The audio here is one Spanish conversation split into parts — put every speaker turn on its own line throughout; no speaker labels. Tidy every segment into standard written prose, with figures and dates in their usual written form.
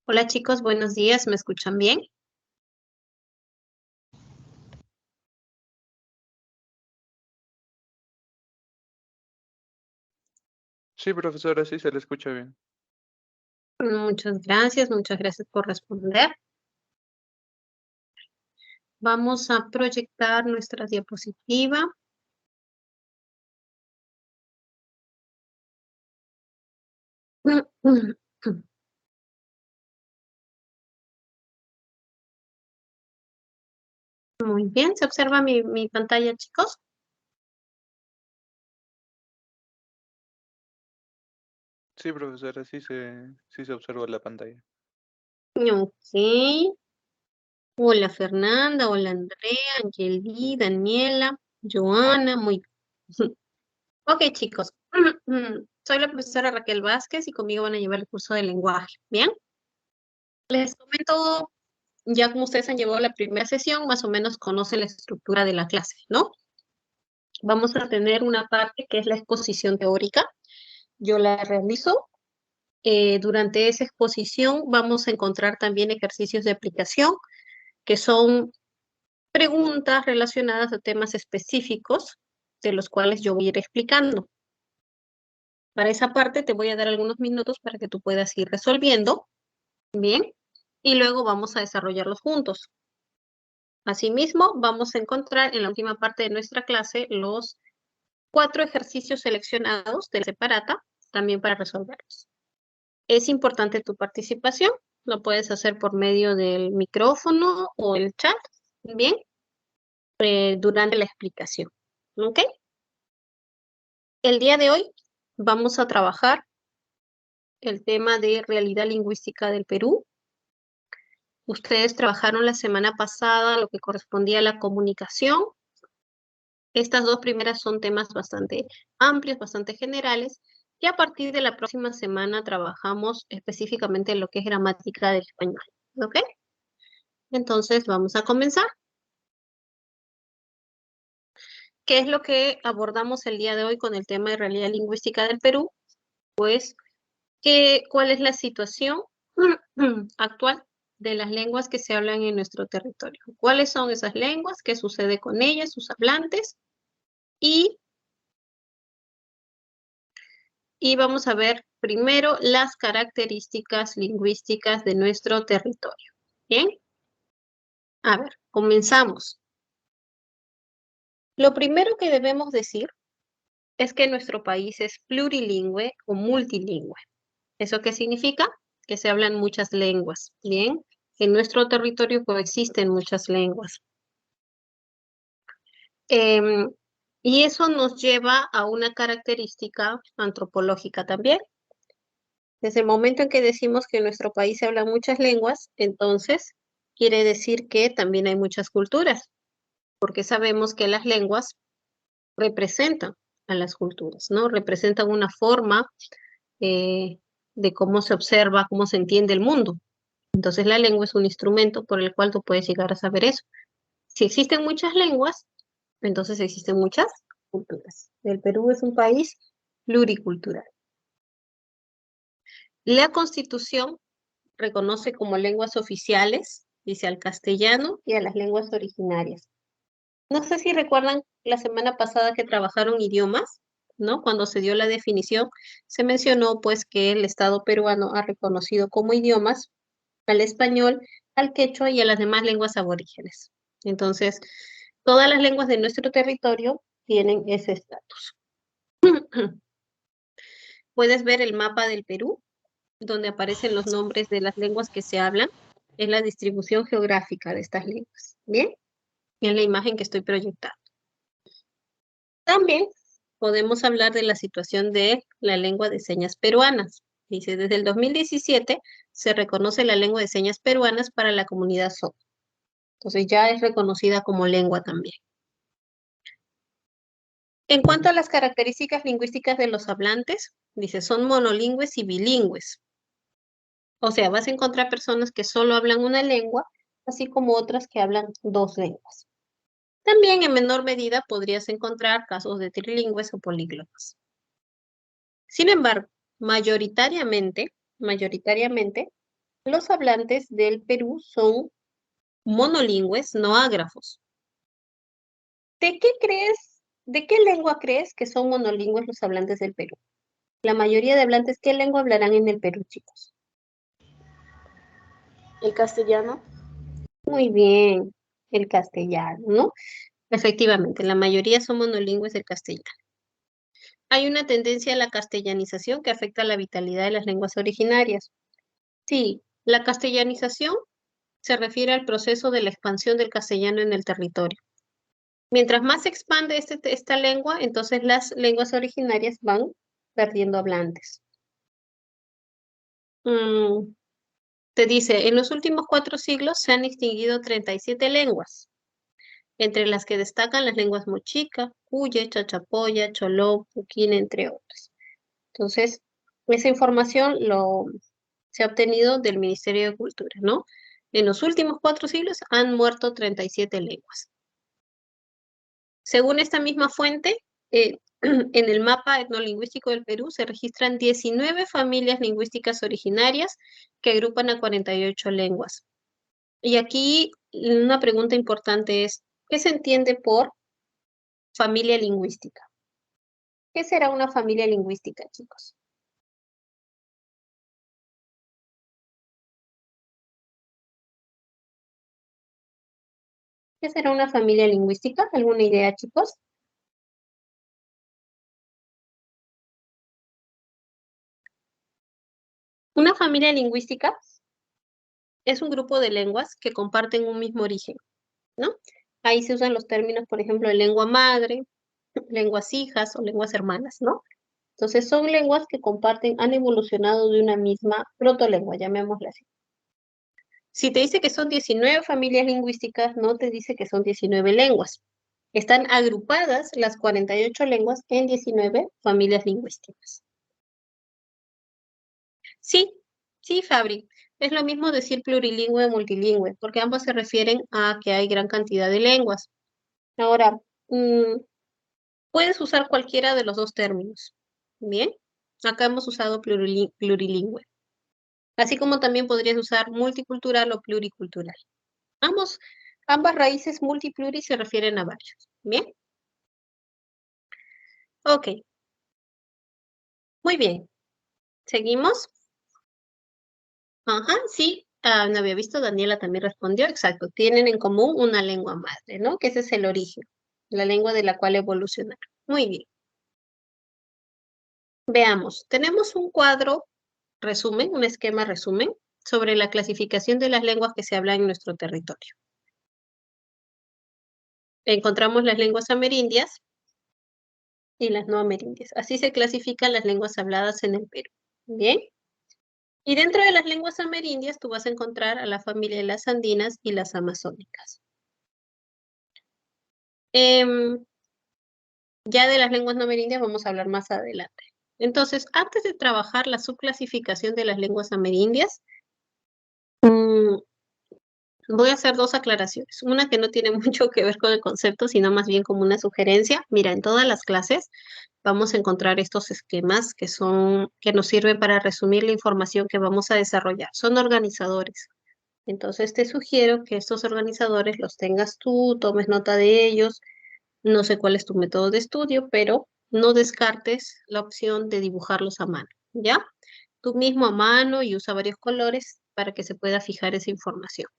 Hola chicos, buenos días, ¿me escuchan bien?
Sí, profesora, sí se le escucha bien.
Muchas gracias por responder. Vamos a proyectar nuestra diapositiva. Muy bien, ¿se observa mi pantalla, chicos?
Sí, profesora, sí se observa la pantalla.
Ok. Hola Fernanda, hola Andrea, Angeli, Daniela, Joana, muy bien. Ok, chicos. Soy la profesora Raquel Vázquez y conmigo van a llevar el curso de lenguaje. Bien, les comento. Ya como ustedes han llevado la primera sesión, más o menos conocen la estructura de la clase, ¿no? Vamos a tener una parte que es la exposición teórica. Yo la realizo. Durante esa exposición vamos a encontrar también ejercicios de aplicación, que son preguntas relacionadas a temas específicos, de los cuales yo voy a ir explicando. Para esa parte te voy a dar algunos minutos para que tú puedas ir resolviendo, ¿bien? Y luego vamos a desarrollarlos juntos. Asimismo, vamos a encontrar en la última parte de nuestra clase los 4 ejercicios seleccionados de la separata, también para resolverlos. Es importante tu participación, lo puedes hacer por medio del micrófono o el chat, bien, durante la explicación. ¿Ok? El día de hoy vamos a trabajar el tema de realidad lingüística del Perú. Ustedes trabajaron la semana pasada lo que correspondía a la comunicación. Estas dos primeras son temas bastante amplios, bastante generales, y a partir de la próxima semana trabajamos específicamente en lo que es gramática del español. ¿Ok? Entonces vamos a comenzar. ¿Qué es lo que abordamos el día de hoy con el tema de realidad lingüística del Perú? Pues, ¿cuál es la situación actual de las lenguas que se hablan en nuestro territorio? ¿Cuáles son esas lenguas? ¿Qué sucede con ellas, sus hablantes? Y Y vamos a ver primero las características lingüísticas de nuestro territorio. Bien, a ver, comenzamos. Lo primero que debemos decir es que nuestro país es plurilingüe o multilingüe. ¿Eso qué significa? Que se hablan muchas lenguas. Bien, en nuestro territorio coexisten muchas lenguas. Em, y eso nos lleva a una característica antropológica también. Desde el momento en que decimos que en nuestro país se hablan muchas lenguas, entonces quiere decir que también hay muchas culturas, porque sabemos que las lenguas representan a las culturas, ¿no? Representan una forma eh, de cómo se observa, cómo se entiende el mundo. Entonces la lengua es un instrumento por el cual tú puedes llegar a saber eso. Si existen muchas lenguas, entonces existen muchas culturas. El Perú es un país pluricultural. La Constitución reconoce como lenguas oficiales, dice al castellano y a las lenguas originarias. No sé si recuerdan la semana pasada que trabajaron idiomas, ¿no? Cuando se dio la definición, se mencionó pues que el Estado peruano ha reconocido como idiomas al español, al quechua y a las demás lenguas aborígenes. Entonces, todas las lenguas de nuestro territorio tienen ese estatus. Puedes ver el mapa del Perú donde aparecen los nombres de las lenguas que se hablan, es la distribución geográfica de estas lenguas. Bien, en la imagen que estoy proyectando. También podemos hablar de la situación de la lengua de señas peruanas. Dice, desde el 2017 se reconoce la lengua de señas peruanas para la comunidad sorda. Entonces ya es reconocida como lengua también. En cuanto a las características lingüísticas de los hablantes, dice, son monolingües y bilingües. O sea, vas a encontrar personas que solo hablan una lengua, así como otras que hablan dos lenguas. También en menor medida podrías encontrar casos de trilingües o políglotas. Sin embargo, mayoritariamente, Los hablantes del Perú son monolingües, no ágrafos. ¿De qué lengua crees que son monolingües los hablantes del Perú? La mayoría de hablantes, ¿qué lengua hablarán en el Perú, chicos?
El castellano.
Muy bien, el castellano, ¿no? Efectivamente, la mayoría son monolingües del castellano. Hay una tendencia a la castellanización que afecta la vitalidad de las lenguas originarias. Sí, la castellanización se refiere al proceso de la expansión del castellano en el territorio. Mientras más se expande esta lengua, entonces las lenguas originarias van perdiendo hablantes. Te dice, en los últimos 4 siglos se han extinguido 37 lenguas, entre las que destacan las lenguas mochica, cuye, chachapoya, choló, puquín, entre otras. Entonces, esa información se ha obtenido del Ministerio de Cultura, ¿no? En los últimos 4 siglos han muerto 37 lenguas. Según esta misma fuente, en el mapa etnolingüístico del Perú se registran 19 familias lingüísticas originarias que agrupan a 48 lenguas. Y aquí una pregunta importante es, ¿qué se entiende por familia lingüística? ¿Qué será una familia lingüística, chicos? ¿Qué será una familia lingüística? ¿Alguna idea, chicos? Una familia lingüística es un grupo de lenguas que comparten un mismo origen, ¿no? Ahí se usan los términos, por ejemplo, de lengua madre, lenguas hijas o lenguas hermanas, ¿no? Entonces son lenguas que comparten, han evolucionado de una misma protolengua, llamémosla así. Si te dice que son 19 familias lingüísticas, no te dice que son 19 lenguas. Están agrupadas las 48 lenguas en 19 familias lingüísticas. Sí, sí, Fabri. Es lo mismo decir plurilingüe o multilingüe, porque ambos se refieren a que hay gran cantidad de lenguas. Ahora, puedes usar cualquiera de los dos términos. Bien, acá hemos usado plurilingüe. Así como también podrías usar multicultural o pluricultural. Ambas raíces multipluri se refieren a varios. Bien, ok, muy bien. ¿Seguimos? Ajá, sí. No había visto, Daniela también respondió. Exacto, tienen en común una lengua madre, ¿no? Que ese es el origen, la lengua de la cual evolucionaron. Muy bien. Veamos, tenemos un cuadro resumen, un esquema resumen sobre la clasificación de las lenguas que se hablan en nuestro territorio. Encontramos las lenguas amerindias y las no amerindias. Así se clasifican las lenguas habladas en el Perú. Bien. Y dentro de las lenguas amerindias tú vas a encontrar a la familia de las andinas y las amazónicas. Ya de las lenguas no amerindias vamos a hablar más adelante. Entonces, antes de trabajar la subclasificación de las lenguas amerindias, voy a hacer 2 aclaraciones. Una que no tiene mucho que ver con el concepto, sino más bien como una sugerencia. Mira, en todas las clases vamos a encontrar estos esquemas que nos sirven para resumir la información que vamos a desarrollar. Son organizadores. Entonces te sugiero que estos organizadores los tengas tú, tomes nota de ellos. No sé cuál es tu método de estudio, pero no descartes la opción de dibujarlos a mano, ¿ya? Tú mismo a mano y usa varios colores para que se pueda fijar esa información.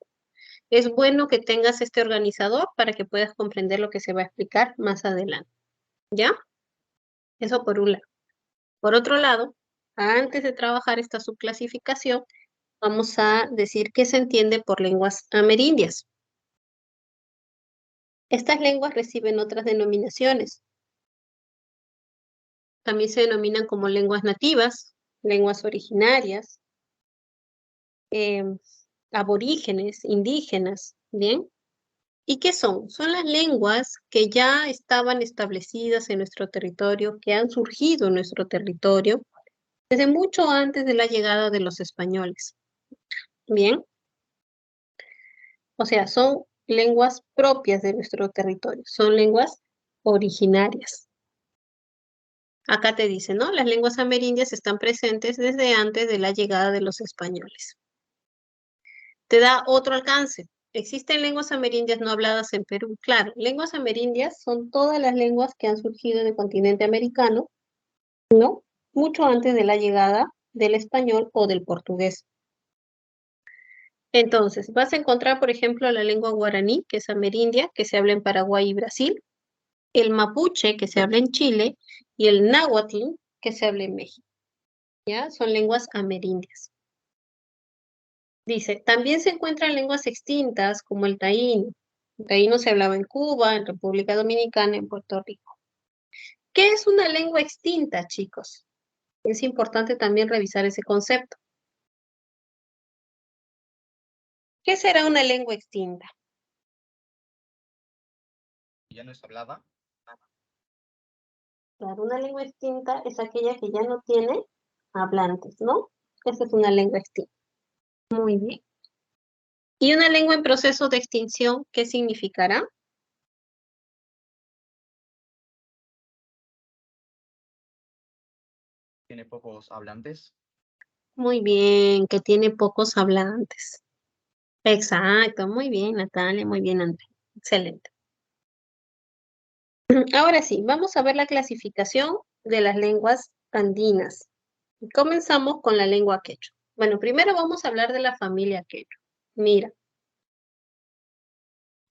Es bueno que tengas este organizador para que puedas comprender lo que se va a explicar más adelante, ¿ya? Eso por un lado. Por otro lado, antes de trabajar esta subclasificación, vamos a decir qué se entiende por lenguas amerindias. Estas lenguas reciben otras denominaciones. También se denominan como lenguas nativas, lenguas originarias, aborígenes, indígenas, ¿bien? ¿Y qué son? Son las lenguas que ya estaban establecidas en nuestro territorio, que han surgido en nuestro territorio desde mucho antes de la llegada de los españoles. Bien, o sea, son lenguas propias de nuestro territorio, son lenguas originarias. Acá te dice, ¿no? Las lenguas amerindias están presentes desde antes de la llegada de los españoles. te da otro alcance. Existen lenguas amerindias no habladas en Perú. Claro, lenguas amerindias son todas las lenguas que han surgido en el continente americano, ¿no? Mucho antes de la llegada del español o del portugués. Entonces, vas a encontrar, por ejemplo, la lengua guaraní, que es amerindia, que se habla en Paraguay y Brasil, el mapuche, que se habla en Chile, y el náhuatl, que se habla en México. ¿Ya? Son lenguas amerindias. Dice, también se encuentran lenguas extintas como el taíno. El taíno se hablaba en Cuba, en República Dominicana, en Puerto Rico. ¿Qué es una lengua extinta, chicos? Es importante también revisar ese concepto. ¿Qué será una lengua extinta?
¿Ya no es hablada?
Claro, una lengua extinta es aquella que ya no tiene hablantes, ¿no? Esa es una lengua extinta. Muy bien. ¿Y una lengua en proceso de extinción, qué significará?
¿Tiene pocos hablantes?
Muy bien, que tiene pocos hablantes. Exacto, muy bien, Natalia, muy bien, Andrea. Excelente. Ahora sí, vamos a ver la clasificación de las lenguas andinas. Comenzamos con la lengua quechua. Bueno, primero vamos a hablar de la familia quechua. Mira,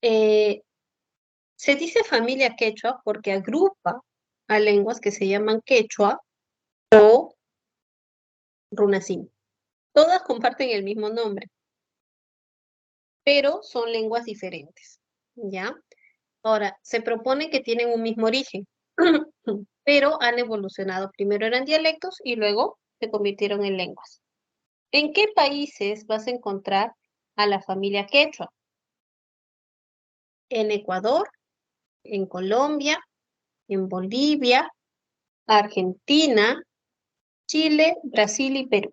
eh, se dice familia quechua porque agrupa a lenguas que se llaman quechua o runacín. Todas comparten el mismo nombre, pero son lenguas diferentes, ¿ya? Ahora, se propone que tienen un mismo origen, pero han evolucionado. Primero eran dialectos y luego se convirtieron en lenguas. ¿En qué países vas a encontrar a la familia quechua? En Ecuador, en Colombia, en Bolivia, Argentina, Chile, Brasil y Perú.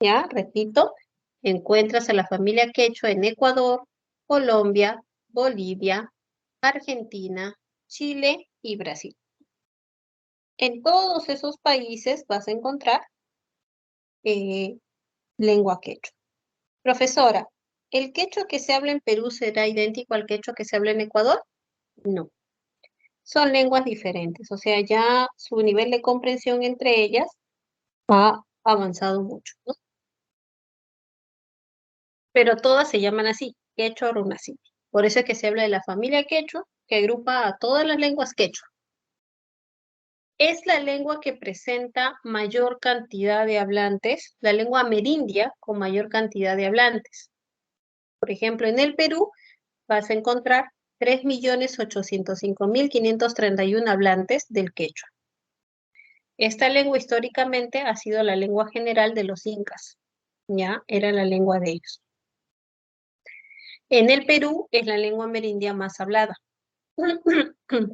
Ya, repito, encuentras a la familia quechua en Ecuador, Colombia, Bolivia, Argentina, Chile y Brasil. En todos esos países vas a encontrar lengua quechua. Profesora, ¿el quechua que se habla en Perú será idéntico al quechua que se habla en Ecuador? No. Son lenguas diferentes, o sea, ya su nivel de comprensión entre ellas ha avanzado mucho, ¿no? Pero todas se llaman así, quechua runacini. Por eso es que se habla de la familia quechua, que agrupa a todas las lenguas quechua. Es la lengua que presenta mayor cantidad de hablantes, la lengua amerindia con mayor cantidad de hablantes. Por ejemplo, en el Perú vas a encontrar 3.805.531 hablantes del quechua. Esta lengua históricamente ha sido la lengua general de los incas, ya era la lengua de ellos. En el Perú es la lengua amerindia más hablada,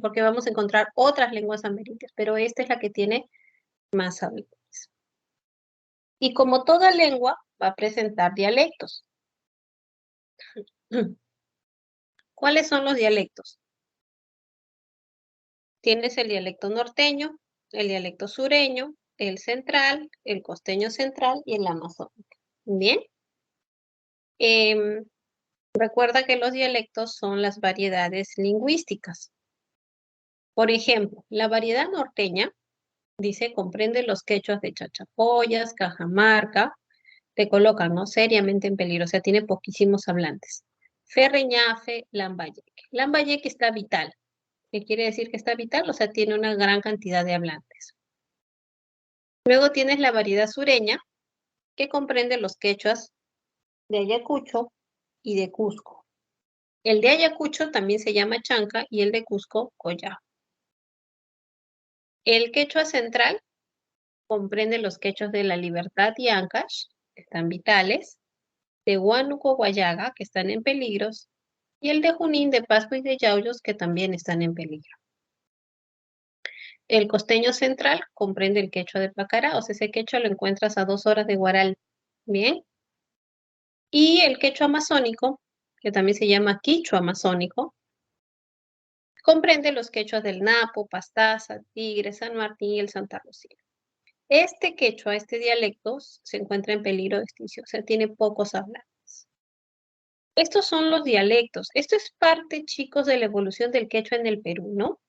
porque vamos a encontrar otras lenguas amerindias, pero esta es la que tiene más hablantes. Y como toda lengua, va a presentar dialectos. ¿Cuáles son los dialectos? Tienes el dialecto norteño, el dialecto sureño, el central, el costeño central y el amazónico. Bien. Recuerda que los dialectos son las variedades lingüísticas. Por ejemplo, la variedad norteña, dice, comprende los quechuas de Chachapoyas, Cajamarca, te colocan, ¿no? Seriamente en peligro, o sea, tiene poquísimos hablantes. Ferreñafe, Lambayeque. Lambayeque está vital. ¿Qué quiere decir que está vital? O sea, tiene una gran cantidad de hablantes. Luego tienes la variedad sureña, que comprende los quechuas de Ayacucho y de Cusco. El de Ayacucho también se llama chanca y el de Cusco, collao. El quechua central comprende los quechos de La Libertad y Ancash, que están vitales, de Huánuco, Guayaga, que están en peligros, y el de Junín, de Pasco y de Yauyos, que también están en peligro. El costeño central comprende el quechua de Pacará, o sea, ese quechua lo encuentras a 2 horas de Huaral. Bien. Y el quechua amazónico, que también se llama quichua amazónico, comprende los quechuas del Napo, Pastaza, Tigre, San Martín y el Santa Lucía. Este quechua, este dialecto, se encuentra en peligro de extinción, o sea, tiene pocos hablantes. Estos son los dialectos. Esto es parte, chicos, de la evolución del quechua en el Perú, ¿no?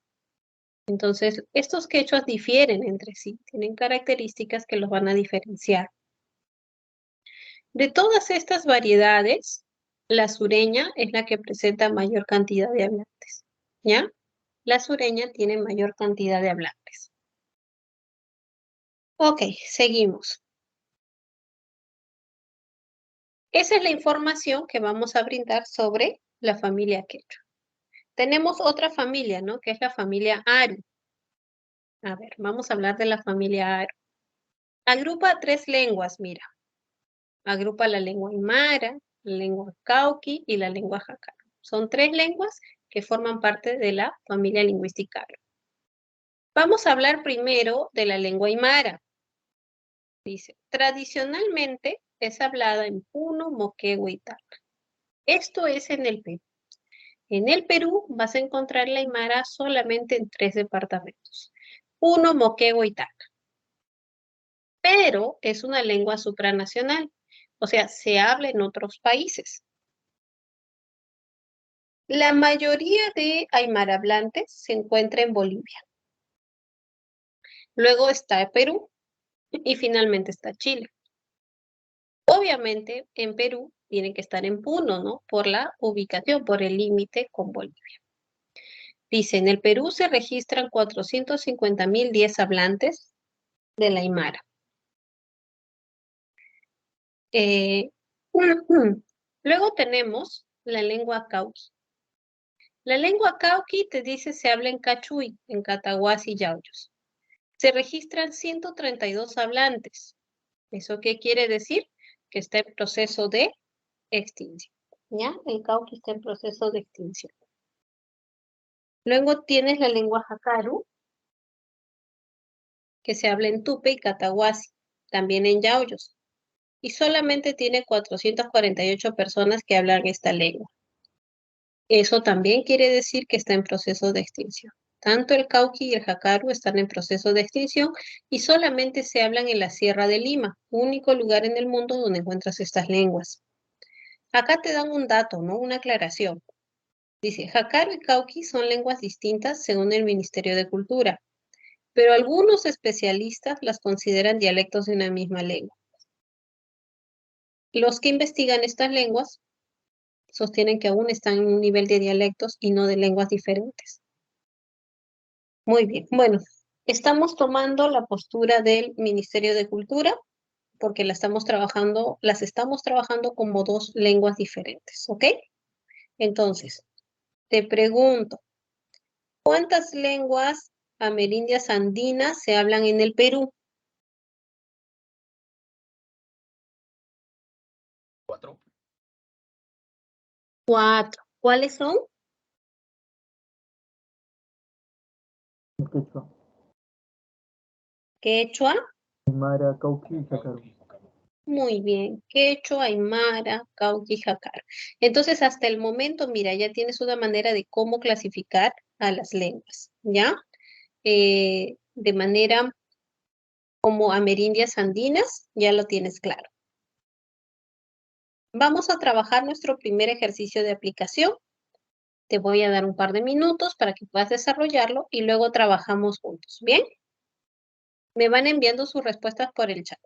Entonces, estos quechuas difieren entre sí, tienen características que los van a diferenciar. De todas estas variedades, la sureña es la que presenta mayor cantidad de hablantes, ¿ya? La sureña tiene mayor cantidad de hablantes. Ok, seguimos. Esa es la información que vamos a brindar sobre la familia quechua. Tenemos otra familia, ¿no? Que es la familia Aru. A ver, vamos a hablar de la familia Aru. Agrupa 3 lenguas, mira. Agrupa la lengua aymara, la lengua cauqui y la lengua jácaro. Son 3 lenguas que forman parte de la familia lingüística Aru. Vamos a hablar primero de la lengua aymara. Dice, tradicionalmente es hablada en Puno, Moquegua y Tacna. Esto es en el Perú. En el Perú vas a encontrar la aymara solamente en 3 departamentos. Puno, Moquegua y Tacna. Pero es una lengua supranacional. O sea, se habla en otros países. La mayoría de aymara hablantes se encuentra en Bolivia. Luego está Perú y finalmente está Chile. Obviamente, en Perú tiene que estar en Puno, ¿no? Por la ubicación, por el límite con Bolivia. Dice, en el Perú se registran 450.010 hablantes de la aymara. Luego tenemos la lengua cauqui. La lengua cauqui te dice se habla en Cachuy, en Cataguás y Yauyos. Se registran 132 hablantes. ¿Eso qué quiere decir? Que está en proceso de extinción. ¿Ya? El cauqui está en proceso de extinción. Luego tienes la lengua jacaru, que se habla en Tupe y Cataguasi, también en Yauyos. Y solamente tiene 448 personas que hablan esta lengua. Eso también quiere decir que está en proceso de extinción. Tanto el cauqui y el jacaru están en proceso de extinción y solamente se hablan en la Sierra de Lima, único lugar en el mundo donde encuentras estas lenguas. Acá te dan un dato, ¿no? Una aclaración. Dice, jacaru y cauqui son lenguas distintas según el Ministerio de Cultura, pero algunos especialistas las consideran dialectos de una misma lengua. Los que investigan estas lenguas sostienen que aún están en un nivel de dialectos y no de lenguas diferentes. Muy bien, bueno, estamos tomando la postura del Ministerio de Cultura porque las estamos trabajando como 2 lenguas diferentes, ¿ok? Entonces, te pregunto, ¿cuántas lenguas amerindias andinas se hablan en el Perú?
4.
4. ¿Cuáles son?
El quechua,
Quechua.
aymara, cauqui y jácaro.
Muy bien, quechua, aymara, cauqui y jácaro. Entonces, hasta el momento, mira, ya tienes una manera de cómo clasificar a las lenguas, ¿ya? De manera como amerindias andinas, ya lo tienes claro. Vamos a trabajar nuestro primer ejercicio de aplicación. Te voy a dar un par de minutos para que puedas desarrollarlo y luego trabajamos juntos, ¿bien? Me van enviando sus respuestas por el chat.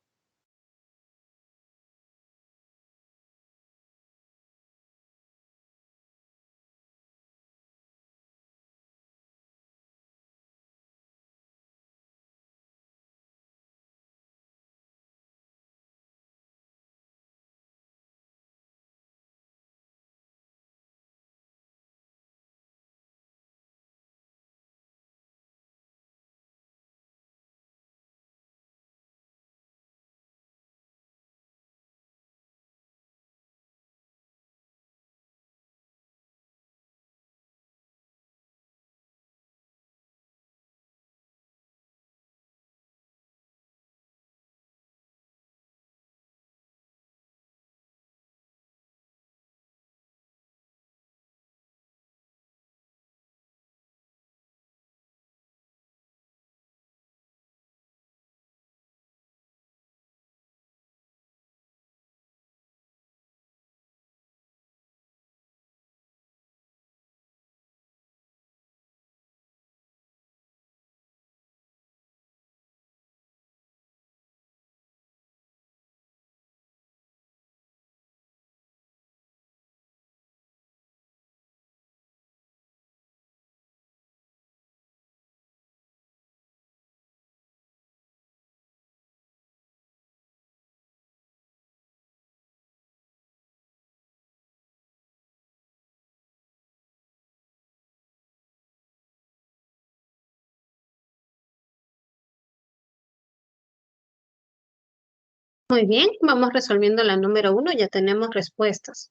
Muy bien, vamos resolviendo la número 1, ya tenemos respuestas.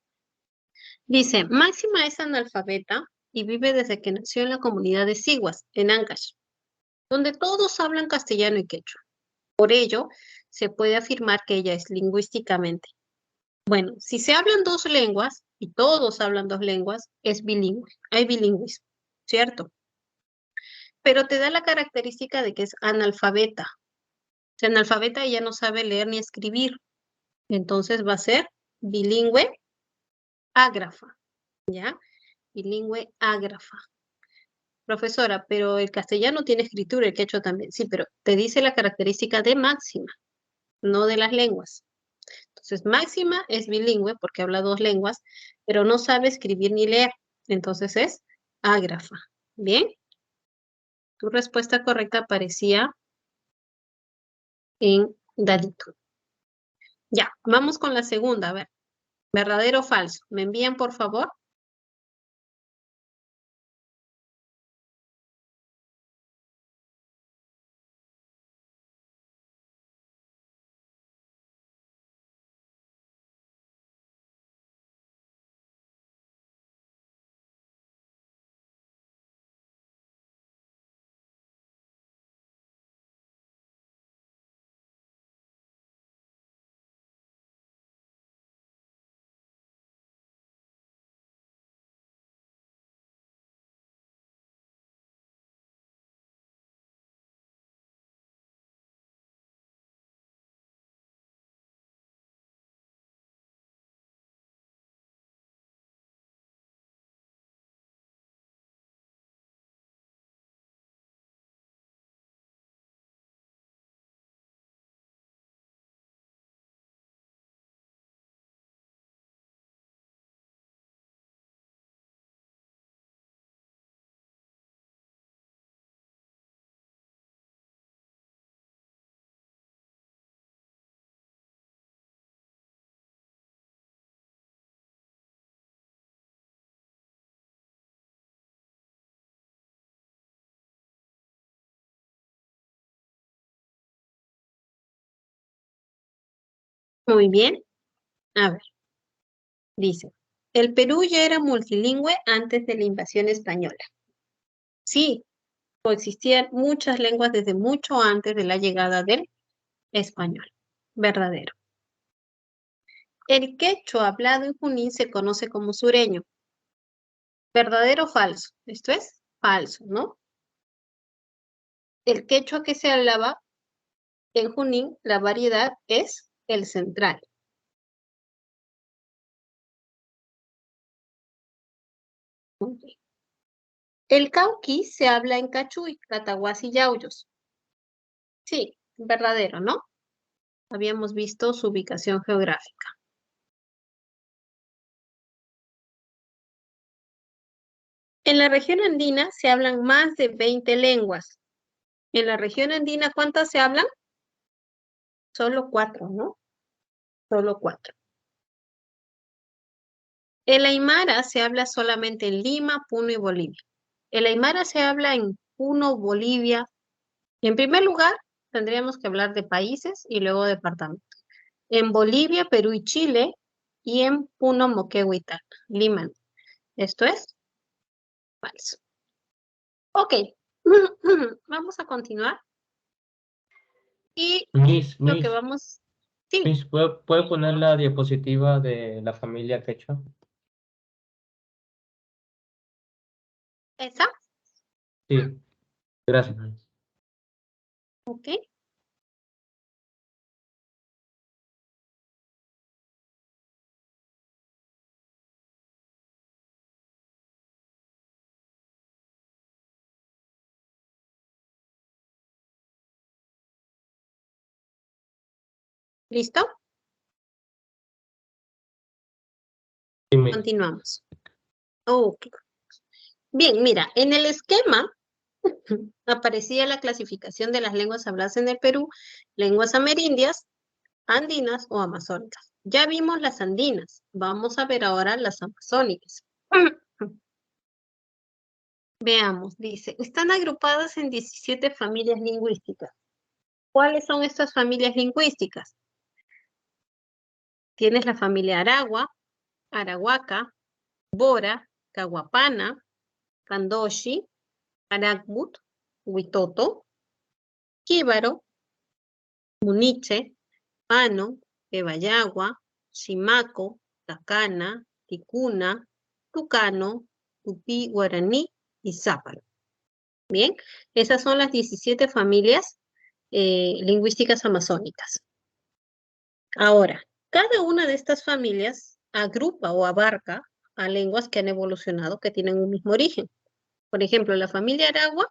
Dice, Máxima es analfabeta y vive desde que nació en la comunidad de Siguas, en Ancash, donde todos hablan castellano y quechua. Por ello, se puede afirmar que ella es lingüísticamente. Bueno, si se hablan dos lenguas y todos hablan dos lenguas, es bilingüe. Hay bilingüismo, ¿cierto? Pero te da la característica de que es analfabeta. Si analfabeta ella no sabe leer ni escribir. Entonces va a ser bilingüe ágrafa, ¿ya? Bilingüe ágrafa. Profesora, pero el castellano tiene escritura, el quechua también. Sí, pero te dice la característica de Máxima, no de las lenguas. Entonces, Máxima es bilingüe porque habla dos lenguas, pero no sabe escribir ni leer. Entonces es ágrafa. Bien, tu respuesta correcta aparecía en dadito. Ya, vamos con la segunda. A ver, ¿verdadero o falso? ¿Me envían, por favor? Muy bien. A ver, dice, el Perú ya era multilingüe antes de la invasión española. Sí, coexistían muchas lenguas desde mucho antes de la llegada del español. Verdadero. El quechua hablado en Junín se conoce como sureño. ¿Verdadero o falso? Esto es falso, ¿no? El quechua que se hablaba en Junín, la variedad es el central. Muy bien. El cauqui se habla en Cachuy, Cataguas y Yauyos. Sí, verdadero, ¿no? Habíamos visto su ubicación geográfica. En la región andina se hablan más de 20 lenguas. En la región andina, ¿cuántas se hablan? Solo 4, ¿no? Solo 4. El aymara se habla solamente en Lima, Puno y Bolivia. El aymara se habla en Puno, Bolivia. En primer lugar, tendríamos que hablar de países y luego departamentos. En Bolivia, Perú y Chile, y en Puno, Moquegua y Tacna, Lima. Esto es falso. Ok, vamos a continuar. Y lo que vamos... Sí,
¿Puede poner la diapositiva de la familia quechua?
esa.
Sí, gracias.
Ok, ¿listo?
Sí, Miss.
Continuamos. Ok. Bien, mira, en el esquema aparecía la clasificación de las lenguas habladas en el Perú, lenguas amerindias, andinas o amazónicas. Ya vimos las andinas, vamos a ver ahora las amazónicas. Veamos, dice, están agrupadas en 17 familias lingüísticas. ¿Cuáles son estas familias lingüísticas? tienes la familia Aragua, Arahuaca, Bora, Caguapana, Candoshi, Aragbut, Huitoto, Jíbaro, Muniche, Pano, Pebayagua, Chimaco, Tacana, Ticuna, Tucano, Tupí, Guaraní y Zápalo. Bien, esas son las 17 familias lingüísticas amazónicas. Ahora, cada una de estas familias agrupa o abarca a lenguas que han evolucionado, que tienen un mismo origen. Por ejemplo, la familia Aragua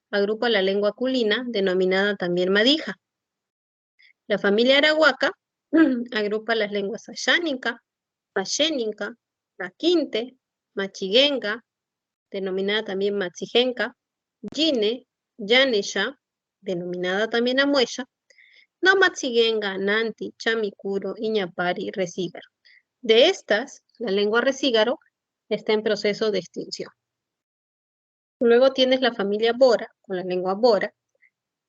agrupa la lengua culina, denominada también Madija. La familia Arahuaca agrupa las lenguas ayánica, ayénica, maquinte, machiguenga, denominada también machigenca, yine, yanesha, denominada también amuesha, no machigenga, nanti, chamicuro, iñapari, resígaro. De estas, la lengua resígaro está en proceso de extinción. Luego tienes la familia Bora, con la lengua Bora,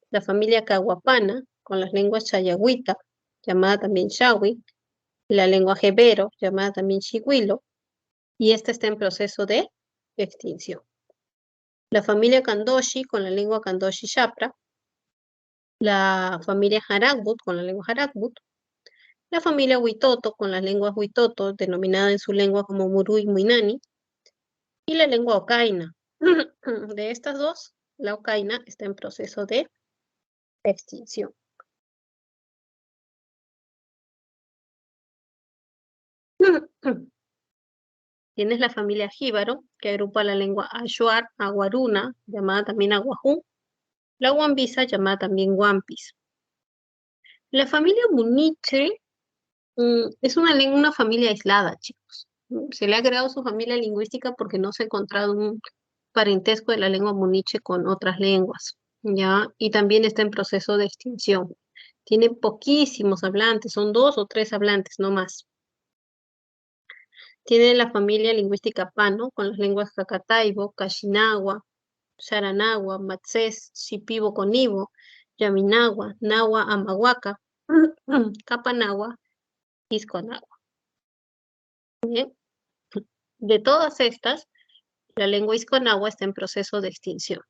la familia Caguapana, con las lenguas Chayagüita, llamada también Shawi, y la lengua Jebero, llamada también Chihuilo, y esta está en proceso de extinción. La familia Candoshi, con la lengua Candoshi Shapra, la familia Haragbut, con la lengua Haragbut, la familia Huitoto, con las lenguas Huitoto, denominada en su lengua como Muru y Muinani, y la lengua Ocaina. De estas dos, la Ocaina está en proceso de extinción. Tienes la familia Jíbaro, que agrupa la lengua Achuar, Aguaruna, llamada también Aguajú, la Huambisa, llamada también Huampis. La familia Muniche es una familia aislada, chicos. Se le ha creado su familia lingüística porque no se ha encontrado un parentesco de la lengua Muniche con otras lenguas, ¿ya? Y también está en proceso de extinción. Tiene poquísimos hablantes, son 2 o 3 hablantes, no más. Tiene la familia lingüística Pano, con las lenguas Cacataibo, Cachinagua, Sharanagua, Matzés, Shipibo Conibo, Yaminagua, Nahua Amahuaca, Capanagua, Isconagua. Bien. De todas estas, la lengua Isconagua está en proceso de extinción.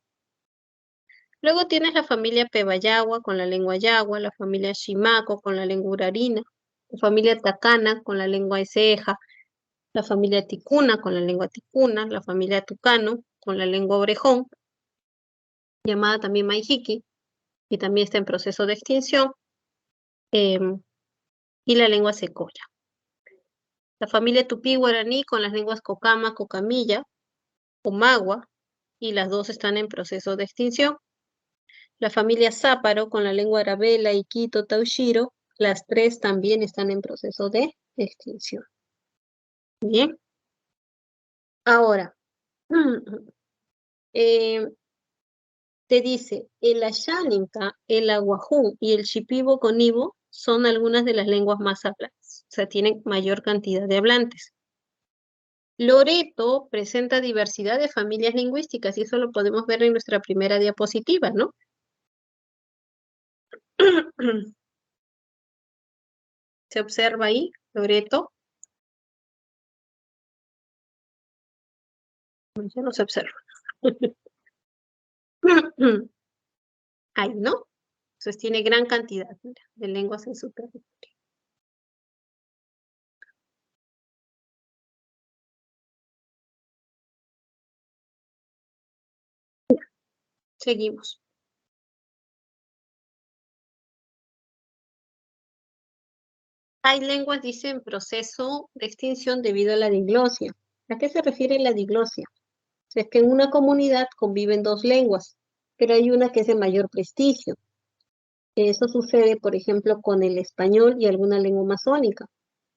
Luego tienes la familia Pebayagua con la lengua Yagua, la familia Chimaco con la lengua Urarina, la familia Tacana con la lengua Eseja, la familia Ticuna con la lengua Ticuna, la familia Tucano con la lengua Orejón, llamada también Maijiki, y también está en proceso de extinción, y la lengua Secoya. La familia Tupí Guaraní con las lenguas Cocama, Cocamilla, Comagua, y las dos están en proceso de extinción. La familia Záparo con la lengua Arabela, Iquito, Taushiro, las 3 también están en proceso de extinción. Bien. Ahora, te dice, el Asháninka, el Aguajú y el Shipibo Conibo son algunas de las lenguas más habladas, o sea, tienen mayor cantidad de hablantes. Loreto presenta diversidad de familias lingüísticas y eso lo podemos ver en nuestra primera diapositiva, ¿no? Se observa ahí, Loreto. Ya no se observa. Ahí, ¿no? Entonces tiene gran cantidad, mira, de lenguas en su territorio. Seguimos. Hay lenguas, dice, en proceso de extinción debido a la diglosia. ¿A qué se refiere la diglosia? Es que en una comunidad conviven 2 lenguas, pero hay una que es de mayor prestigio. Eso sucede, por ejemplo, con el español y alguna lengua amazónica.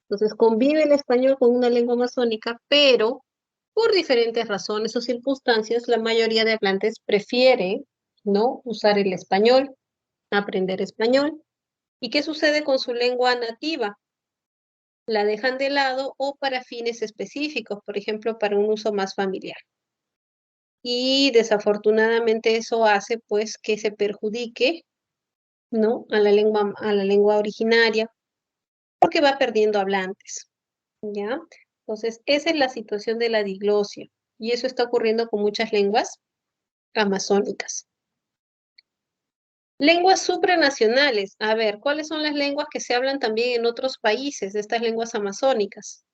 Entonces convive el español con una lengua amazónica, pero por diferentes razones o circunstancias, la mayoría de hablantes prefieren, ¿no?, usar el español, aprender español. ¿Y qué sucede con su lengua nativa? La dejan de lado o para fines específicos, por ejemplo, para un uso más familiar. Y desafortunadamente eso hace pues que se perjudique, ¿no?, a la lengua originaria, porque va perdiendo hablantes, ¿ya? Entonces, esa es la situación de la diglosia, y eso está ocurriendo con muchas lenguas amazónicas. Lenguas supranacionales. A ver, ¿cuáles son las lenguas que se hablan también en otros países de estas lenguas amazónicas?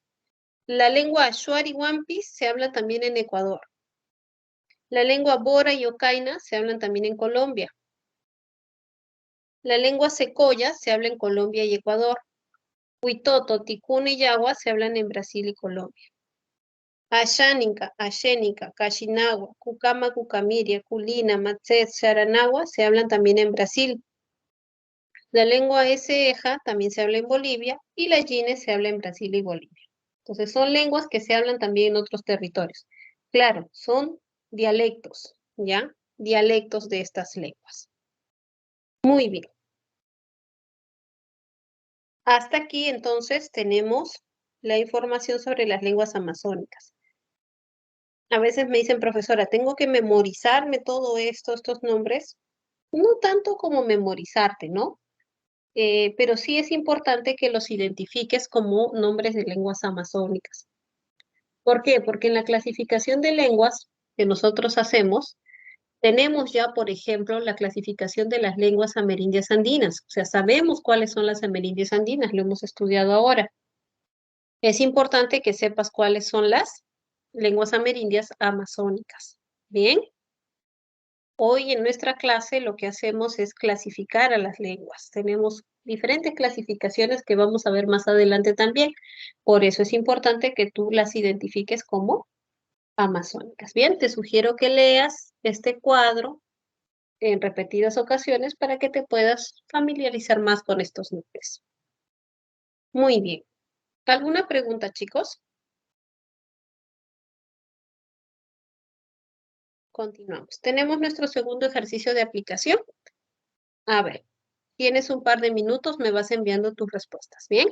La lengua Achuar Wampis se habla también en Ecuador. La lengua Bora y Ocaina se hablan también en Colombia. La lengua Secoya se habla en Colombia y Ecuador. Huitoto, Ticuna y Yagua se hablan en Brasil y Colombia. Ashánica, Ashénica, Cachinagua, Cucama, Cucamiria, Culina, Matzet, Sharanagua se hablan también en Brasil. La lengua Eja también se habla en Bolivia y la Yine se habla en Brasil y Bolivia. Entonces son lenguas que se hablan también en otros territorios. Claro, son dialectos, ¿ya? Dialectos de estas lenguas. Muy bien. Hasta aquí entonces tenemos la información sobre las lenguas amazónicas. A veces me dicen, profesora, ¿tengo que memorizarme todo esto, estos nombres? No tanto como memorizarte, ¿no? Pero sí es importante que los identifiques como nombres de lenguas amazónicas. ¿Por qué? Porque en la clasificación de lenguas que nosotros hacemos, tenemos ya, por ejemplo, la clasificación de las lenguas amerindias andinas. O sea, sabemos cuáles son las amerindias andinas, lo hemos estudiado ahora. Es importante que sepas cuáles son las lenguas amerindias amazónicas. Bien, hoy en nuestra clase lo que hacemos es clasificar a las lenguas. Tenemos diferentes clasificaciones que vamos a ver más adelante también. Por eso es importante que tú las identifiques como amazónicas. Bien, te sugiero que leas este cuadro en repetidas ocasiones para que te puedas familiarizar más con estos nombres. Muy bien. ¿Alguna pregunta, chicos? Continuamos. Tenemos nuestro segundo ejercicio de aplicación. A ver, tienes un par de minutos, me vas enviando tus respuestas, ¿bien?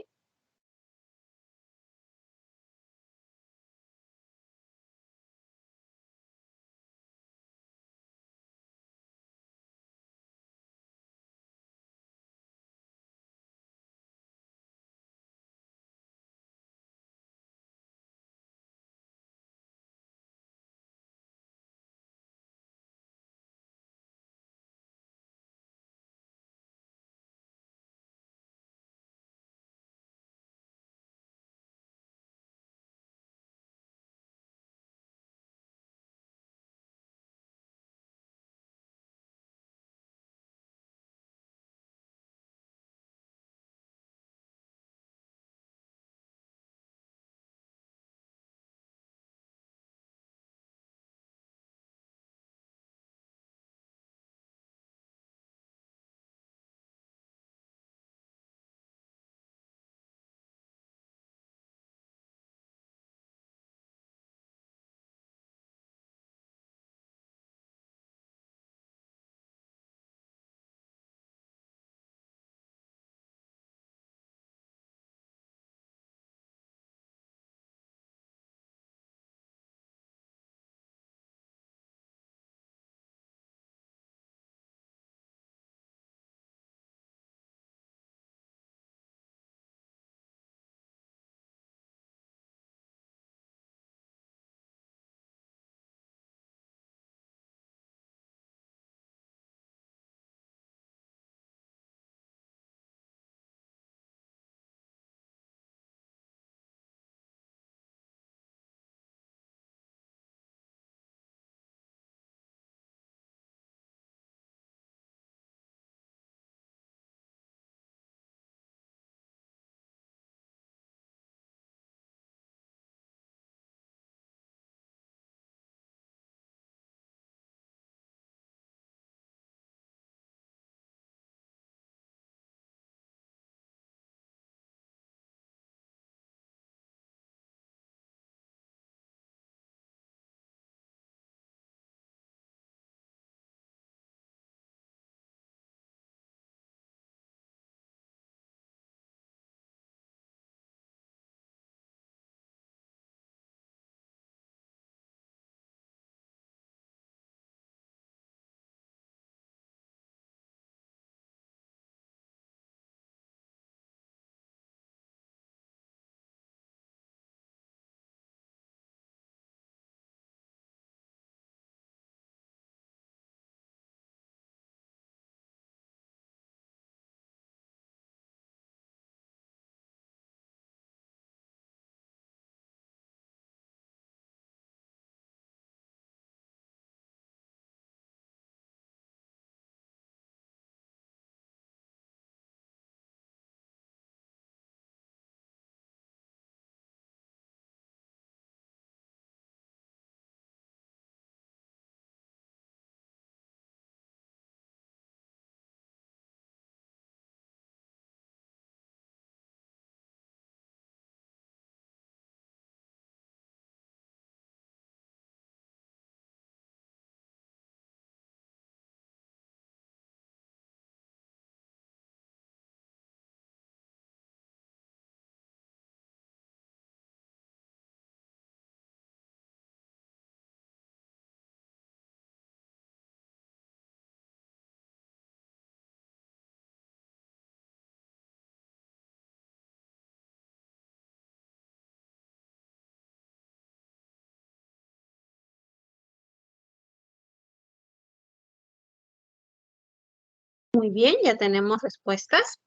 Muy bien, ya tenemos respuestas.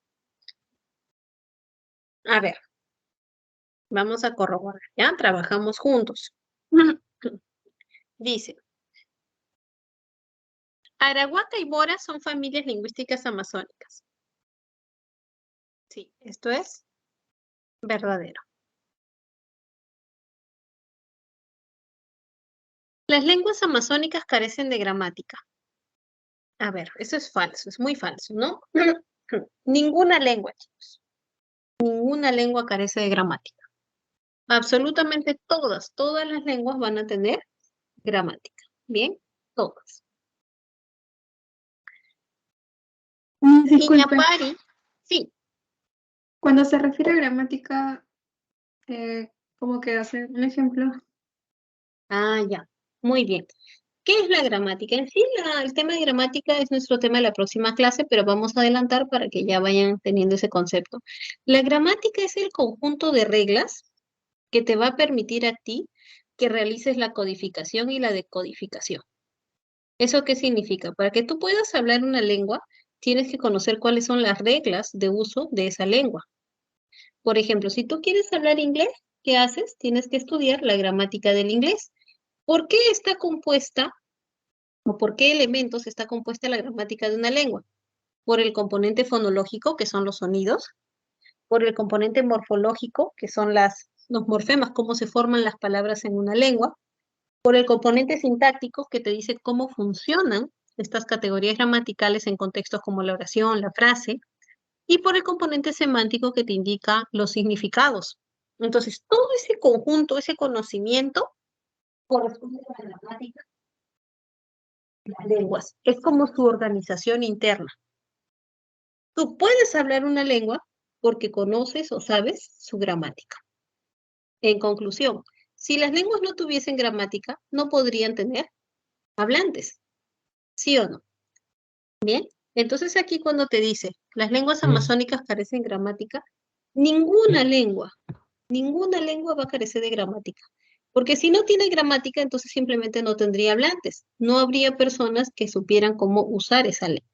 A ver, vamos a corroborar, ¿ya? Trabajamos juntos. Dice, Arahuaca y Bora son familias lingüísticas amazónicas. Sí, esto es verdadero. Las lenguas amazónicas carecen de gramática. A ver, eso es falso, es muy falso, ¿no? Ninguna lengua, chicos. Ninguna lengua carece de gramática. Absolutamente todas las lenguas van a tener gramática. ¿Bien? Todas.
Disculpe,
Iñapari, sí.
cuando se refiere a gramática, ¿cómo que hacer un ejemplo?
Ah, ya. Muy bien. ¿Qué es la gramática? En sí, el tema de gramática es nuestro tema de la próxima clase, pero vamos a adelantar para que ya vayan teniendo ese concepto. La gramática es el conjunto de reglas que te va a permitir a ti que realices la codificación y la decodificación. ¿Eso qué significa? Para que tú puedas hablar una lengua, tienes que conocer cuáles son las reglas de uso de esa lengua. Por ejemplo, si tú quieres hablar inglés, ¿qué haces? Tienes que estudiar la gramática del inglés. ¿Por qué está compuesta o por qué elementos está compuesta la gramática de una lengua? Por el componente fonológico, que son los sonidos, por el componente morfológico, que son los morfemas, cómo se forman las palabras en una lengua, por el componente sintáctico, que te dice cómo funcionan estas categorías gramaticales en contextos como la oración, la frase, y por el componente semántico que te indica los significados. Entonces, todo ese conjunto, ese conocimiento, corresponde a la gramática de las lenguas. Es como su organización interna. Tú puedes hablar una lengua porque conoces o sabes su gramática. En conclusión, si las lenguas no tuviesen gramática, no podrían tener hablantes. ¿Sí o no? Bien. Entonces aquí cuando te dice, las lenguas amazónicas carecen de gramática, ninguna lengua va a carecer de gramática. Porque si no tiene gramática, entonces simplemente no tendría hablantes. No habría personas que supieran cómo usar esa lengua.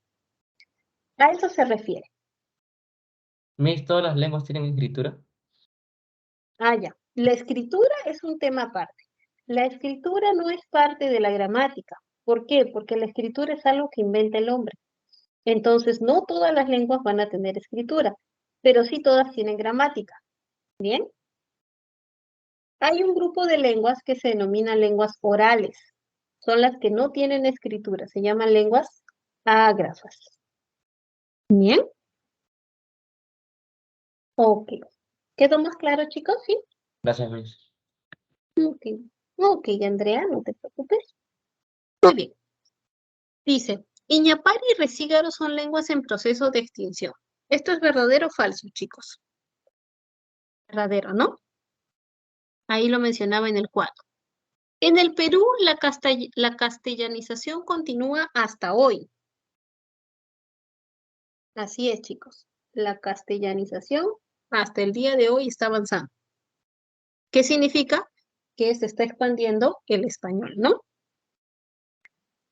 A eso se refiere.
Miss, ¿todas las lenguas tienen escritura?
Ah, ya. La escritura es un tema aparte. La escritura no es parte de la gramática. ¿Por qué? Porque la escritura es algo que inventa el hombre. Entonces, no todas las lenguas van a tener escritura, pero sí todas tienen gramática. ¿Bien? Hay un grupo de lenguas que se denominan lenguas orales. Son las que no tienen escritura. Se llaman lenguas ágrafas. ¿Bien? Ok. ¿Quedó más claro, chicos? ¿Sí?
Gracias, Miss.
Ok. Ok, Andrea, no te preocupes. Muy bien. Dice, Iñapari y Recígaro son lenguas en proceso de extinción. ¿Esto es verdadero o falso, chicos? Verdadero, ¿no? Ahí lo mencionaba en el cuadro. En el Perú, la castellanización continúa hasta hoy. Así es, chicos. La castellanización hasta el día de hoy está avanzando. ¿Qué significa? Que se está expandiendo el español, ¿no?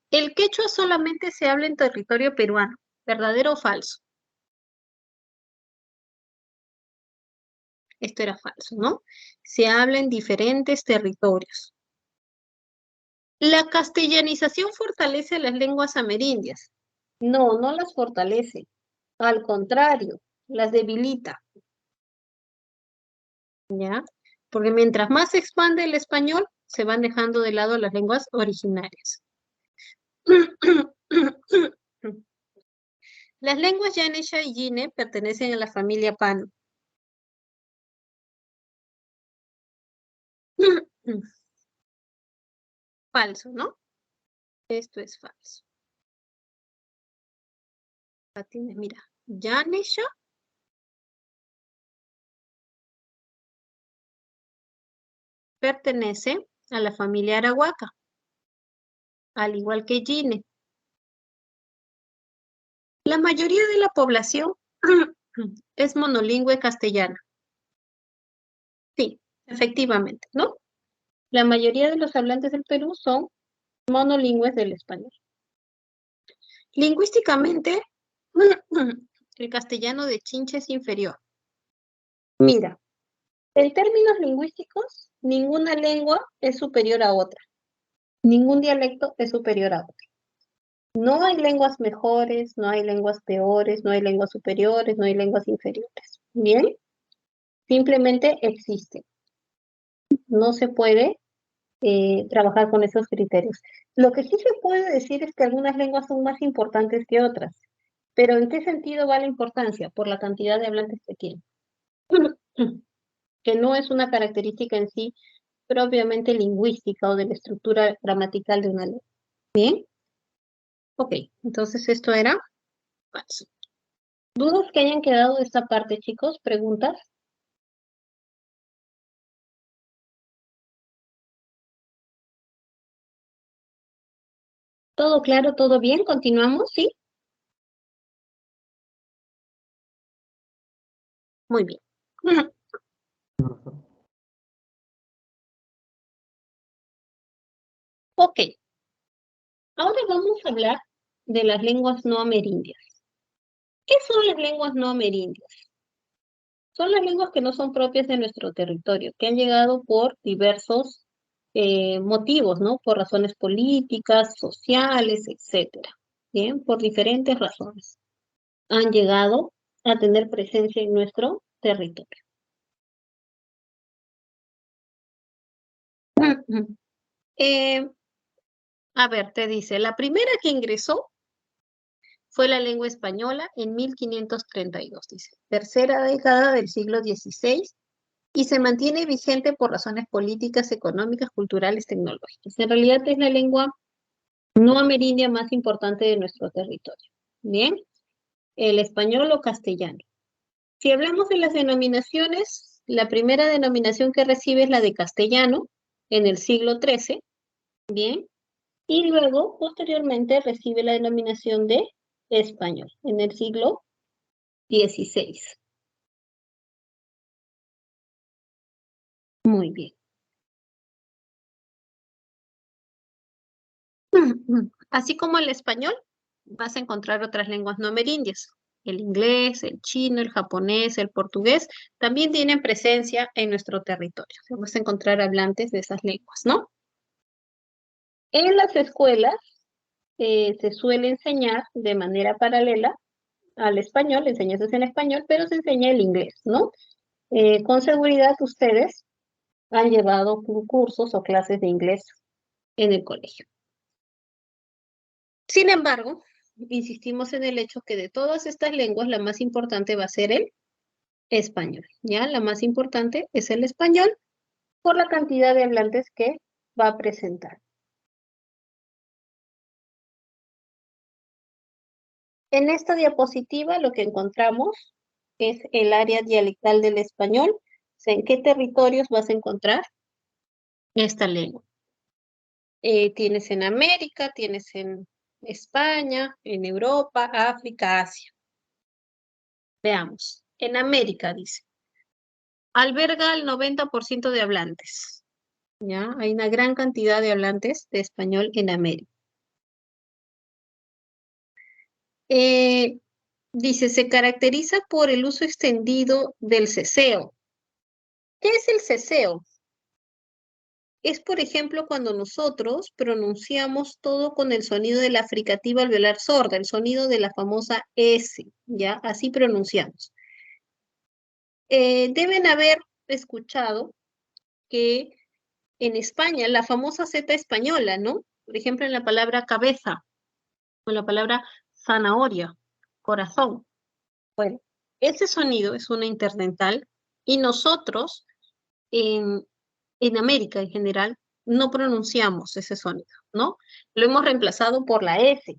El quechua solamente se habla en territorio peruano. ¿Verdadero o falso? Esto era falso, ¿no? Se habla en diferentes territorios. ¿La castellanización fortalece a las lenguas amerindias? No, no las fortalece. Al contrario, las debilita. ¿Ya? Porque mientras más se expande el español, se van dejando de lado las lenguas originarias. Las lenguas yanesha y yine pertenecen a la familia Pano. Falso, ¿no? Esto es falso. Mira, yanesha pertenece a la familia arahuaca, al igual que yine. La mayoría de la población es monolingüe castellana. Sí, efectivamente, ¿no? La mayoría de los hablantes del Perú son monolingües del español. Lingüísticamente, El castellano de Chincha es inferior. Mira, en términos lingüísticos, ninguna lengua es superior a otra. Ningún dialecto es superior a otro. No hay lenguas mejores, no hay lenguas peores, no hay lenguas superiores, no hay lenguas inferiores. ¿Bien? Simplemente existen. No se puede trabajar con esos criterios. Lo que sí se puede decir es que algunas lenguas son más importantes que otras. Pero ¿en qué sentido va la importancia? Por la cantidad de hablantes que tiene. Que no es una característica en sí propiamente lingüística o de la estructura gramatical de una lengua. ¿Bien? Ok, entonces esto era falso. ¿Dudas que hayan quedado de esta parte, chicos? ¿Preguntas? ¿Todo claro? ¿Todo bien? ¿Continuamos? ¿Sí? Muy bien. Ok, ahora vamos a hablar de las lenguas no amerindias. ¿Qué son las lenguas no amerindias? Son las lenguas que no son propias de nuestro territorio, que han llegado por diversos motivos, ¿no? Por razones políticas, sociales, etcétera. Bien, por diferentes razones. Han llegado a tener presencia en nuestro territorio. A ver, te dice, la primera que ingresó fue la lengua española en 1532, dice. Tercera década del siglo XVI y se mantiene vigente por razones políticas, económicas, culturales, tecnológicas. En realidad es la lengua no amerindia más importante de nuestro territorio. Bien, el español o castellano. Si hablamos de las denominaciones, la primera denominación que recibe es la de castellano en el siglo XIII, bien, y luego, posteriormente, recibe la denominación de español en el siglo XVI. Muy bien. Así como el español, vas a encontrar otras lenguas no amerindias. El inglés, el chino, el japonés, el portugués, también tienen presencia en nuestro territorio. Vas a encontrar hablantes de esas lenguas, ¿no? En las escuelas se suele enseñar de manera paralela al español, enseñanzas en español, pero se enseña el inglés, ¿no? Con seguridad ustedes han llevado cursos o clases de inglés en el colegio. Sin embargo, insistimos en el hecho que de todas estas lenguas, la más importante va a ser el español, ¿ya? La más importante es el español por la cantidad de hablantes que va a presentar. En esta diapositiva lo que encontramos es el área dialectal del español. O sea, ¿en qué territorios vas a encontrar esta lengua? Tienes en América, tienes en España, en Europa, África, Asia. Veamos. En América, dice. Alberga el 90% de hablantes. ¿Ya? Hay una gran cantidad de hablantes de español en América. Dice, se caracteriza por el uso extendido del ceseo. ¿Qué es el ceseo? Es, por ejemplo, cuando nosotros pronunciamos todo con el sonido de la fricativa alveolar sorda, el sonido de la famosa S, ¿ya? Así pronunciamos. Deben haber escuchado que en España, la famosa Z española, ¿no? Por ejemplo, en la palabra cabeza, o en la palabra zanahoria, corazón. Bueno, ese sonido es una interdental y nosotros en América en general no pronunciamos ese sonido, ¿no? Lo hemos reemplazado por la S.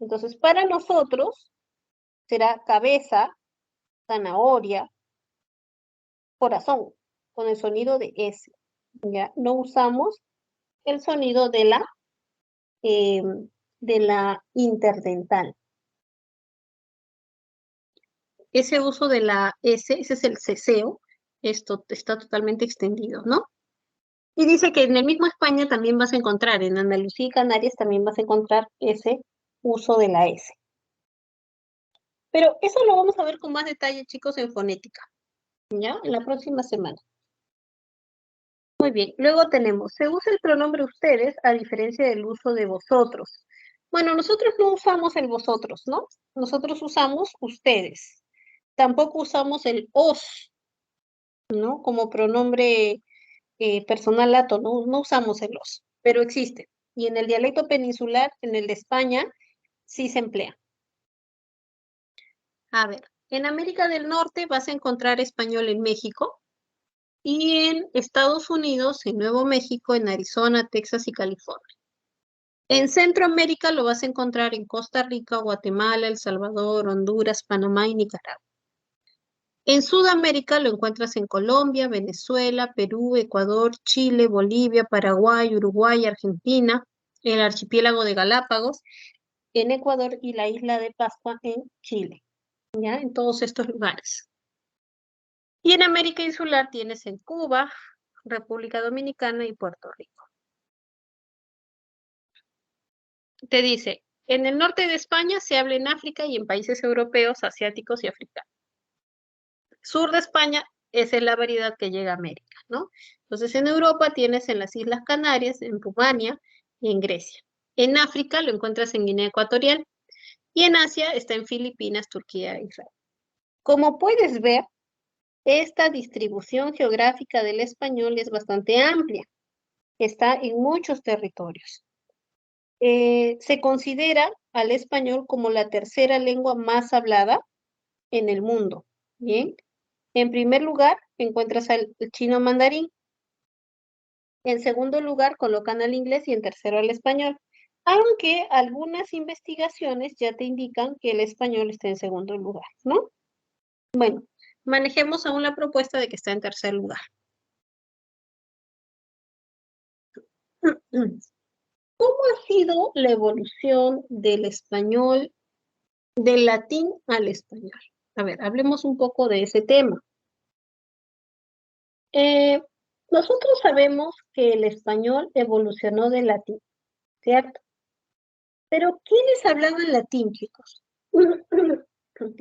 Entonces, para nosotros será cabeza, zanahoria, corazón, con el sonido de S. ¿Ya? No usamos el sonido de la interdental. Ese uso de la S, ese es el ceseo, esto está totalmente extendido, ¿no? Y dice que en el mismo España también vas a encontrar, en Andalucía y Canarias también vas a encontrar ese uso de la S. Pero eso lo vamos a ver con más detalle, chicos, en fonética, ¿ya? En la próxima semana. Muy bien, luego tenemos, se usa el pronombre ustedes a diferencia del uso de vosotros. Bueno, nosotros no usamos el vosotros, ¿no? Nosotros usamos ustedes. Tampoco usamos el os, ¿no? Como pronombre personal lato, no usamos el os, pero existe. Y en el dialecto peninsular, en el de España, sí se emplea. A ver, en América del Norte vas a encontrar español en México y en Estados Unidos, en Nuevo México, en Arizona, Texas y California. En Centroamérica lo vas a encontrar en Costa Rica, Guatemala, El Salvador, Honduras, Panamá y Nicaragua. En Sudamérica lo encuentras en Colombia, Venezuela, Perú, Ecuador, Chile, Bolivia, Paraguay, Uruguay, Argentina, el archipiélago de Galápagos, en Ecuador y la isla de Pascua en Chile, ¿ya? En todos estos lugares. Y en América Insular tienes en Cuba, República Dominicana y Puerto Rico. Te dice, en el norte de España se habla en África y en países europeos, asiáticos y africanos. Sur de España, esa es la variedad que llega a América, ¿no? Entonces en Europa tienes en las Islas Canarias, en Rumania y en Grecia. En África lo encuentras en Guinea Ecuatorial y en Asia está en Filipinas, Turquía e Israel. Como puedes ver, esta distribución geográfica del español es bastante amplia. Está en muchos territorios. Se considera al español como la tercera lengua más hablada en el mundo, ¿bien? En primer lugar, encuentras al chino mandarín. En segundo lugar, colocan al inglés y en tercero al español. Aunque algunas investigaciones ya te indican que el español está en segundo lugar, ¿no? Bueno, manejemos aún la propuesta de que está en tercer lugar. ¿Cómo ha sido la evolución del español, del latín al español? A ver, hablemos un poco de ese tema. Nosotros sabemos que el español evolucionó del latín, ¿cierto? Pero ¿quiénes hablaban latín, chicos?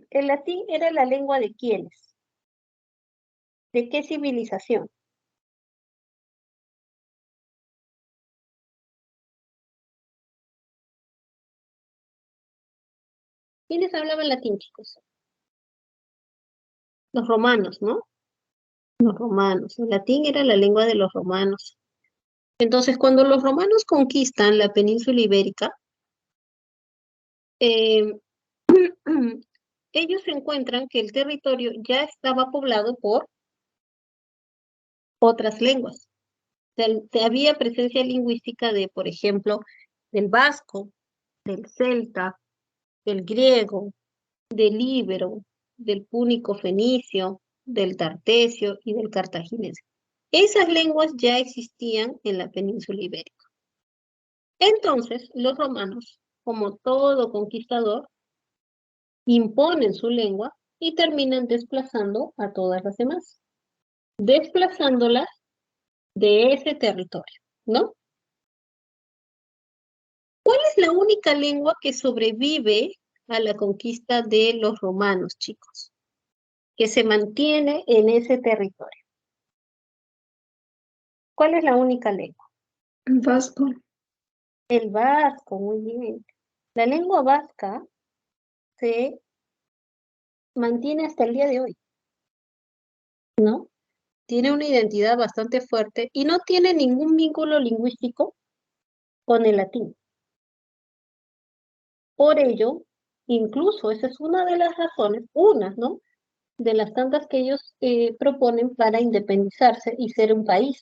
El latín era la lengua de quiénes, ¿de qué civilización? ¿Quiénes hablaban latín, chicos? Los romanos, ¿no? Los romanos. El latín era la lengua de los romanos. Entonces, cuando los romanos conquistan la península ibérica, ellos encuentran que el territorio ya estaba poblado por otras lenguas. Había presencia lingüística de, por ejemplo, del vasco, del celta, del griego, del íbero, del púnico fenicio, del tartesio y del cartaginés. Esas lenguas ya existían en la península ibérica. Entonces, los romanos, como todo conquistador, imponen su lengua y terminan desplazando a todas las demás, desplazándolas de ese territorio, ¿no? ¿Cuál es la única lengua que sobrevive a la conquista de los romanos, chicos? Que se mantiene en ese territorio. ¿Cuál es la única lengua?
El vasco.
El vasco, muy bien. La lengua vasca se mantiene hasta el día de hoy, ¿no? Tiene una identidad bastante fuerte y no tiene ningún vínculo lingüístico con el latín. Por ello, incluso esa es una de las razones, ¿no? De las tantas que ellos proponen para independizarse y ser un país,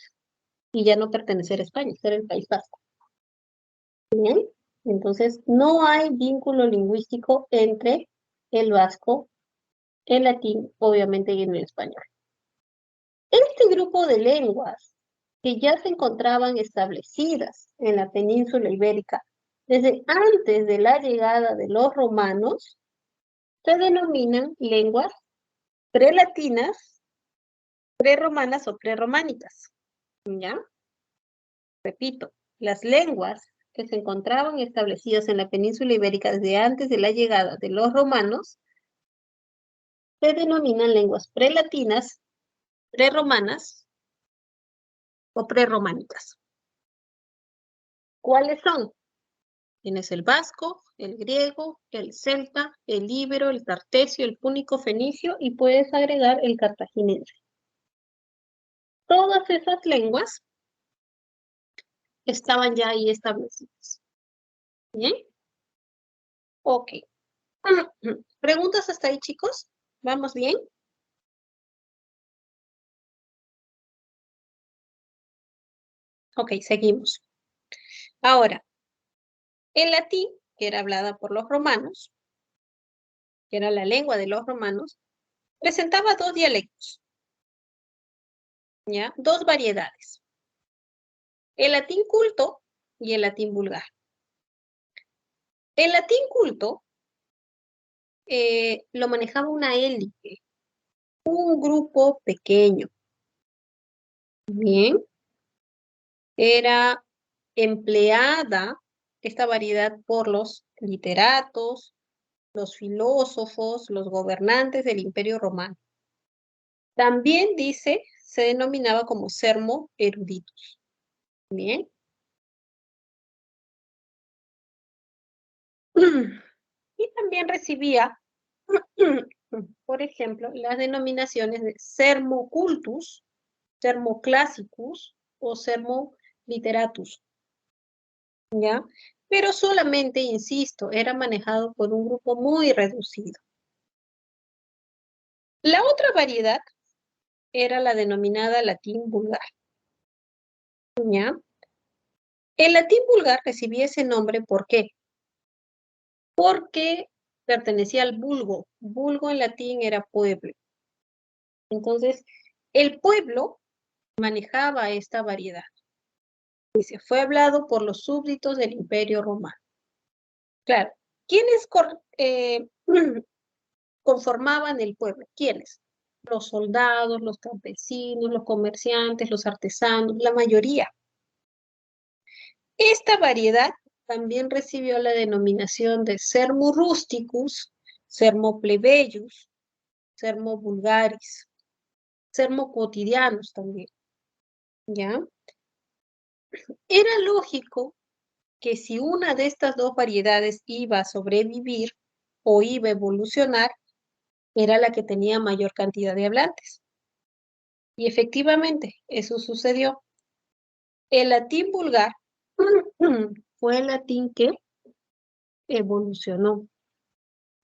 y ya no pertenecer a España, ser el País Vasco. ¿Bien? Entonces, no hay vínculo lingüístico entre el vasco, el latín, obviamente, y el español. Este grupo de lenguas que ya se encontraban establecidas en la península ibérica desde antes de la llegada de los romanos, se denominan lenguas prelatinas, prerromanas o prerrománicas. ¿Ya? Repito, las lenguas que se encontraban establecidas en la península ibérica desde antes de la llegada de los romanos se denominan lenguas prelatinas, prerromanas o prerrománicas. ¿Cuáles son? Tienes el vasco, el griego, el celta, el íbero, el tartesio, el púnico fenicio y puedes agregar el cartaginense. Todas esas lenguas estaban ya ahí establecidas. ¿Bien? Ok. ¿Preguntas hasta ahí, chicos? ¿Vamos bien? Ok, seguimos. Ahora, el latín, que era hablada por los romanos, que era la lengua de los romanos, presentaba dos dialectos, ¿ya? Dos variedades. El latín culto y el latín vulgar. El latín culto lo manejaba una élite, un grupo pequeño. Bien. Era empleada esta variedad por los literatos, los filósofos, los gobernantes del Imperio Romano. También dice, se denominaba como sermo eruditus. Bien. Y también recibía, por ejemplo, las denominaciones de sermo cultus, sermo classicus o sermo literatus. ¿Ya? Pero solamente, insisto, era manejado por un grupo muy reducido. La otra variedad era la denominada latín vulgar. ¿Ya? El latín vulgar recibía ese nombre, ¿por qué? Porque pertenecía al vulgo. Vulgo en latín era pueblo. Entonces, el pueblo manejaba esta variedad. Dice, fue hablado por los súbditos del Imperio Romano. Claro, ¿quiénes conformaban el pueblo? ¿Quiénes? Los soldados, los campesinos, los comerciantes, los artesanos, la mayoría. Esta variedad también recibió la denominación de sermo rusticus, sermo plebeius, sermo vulgaris, sermo quotidianus también. ¿Ya? Era lógico que si una de estas dos variedades iba a sobrevivir o iba a evolucionar, era la que tenía mayor cantidad de hablantes. Y efectivamente, eso sucedió. El latín vulgar fue el latín que evolucionó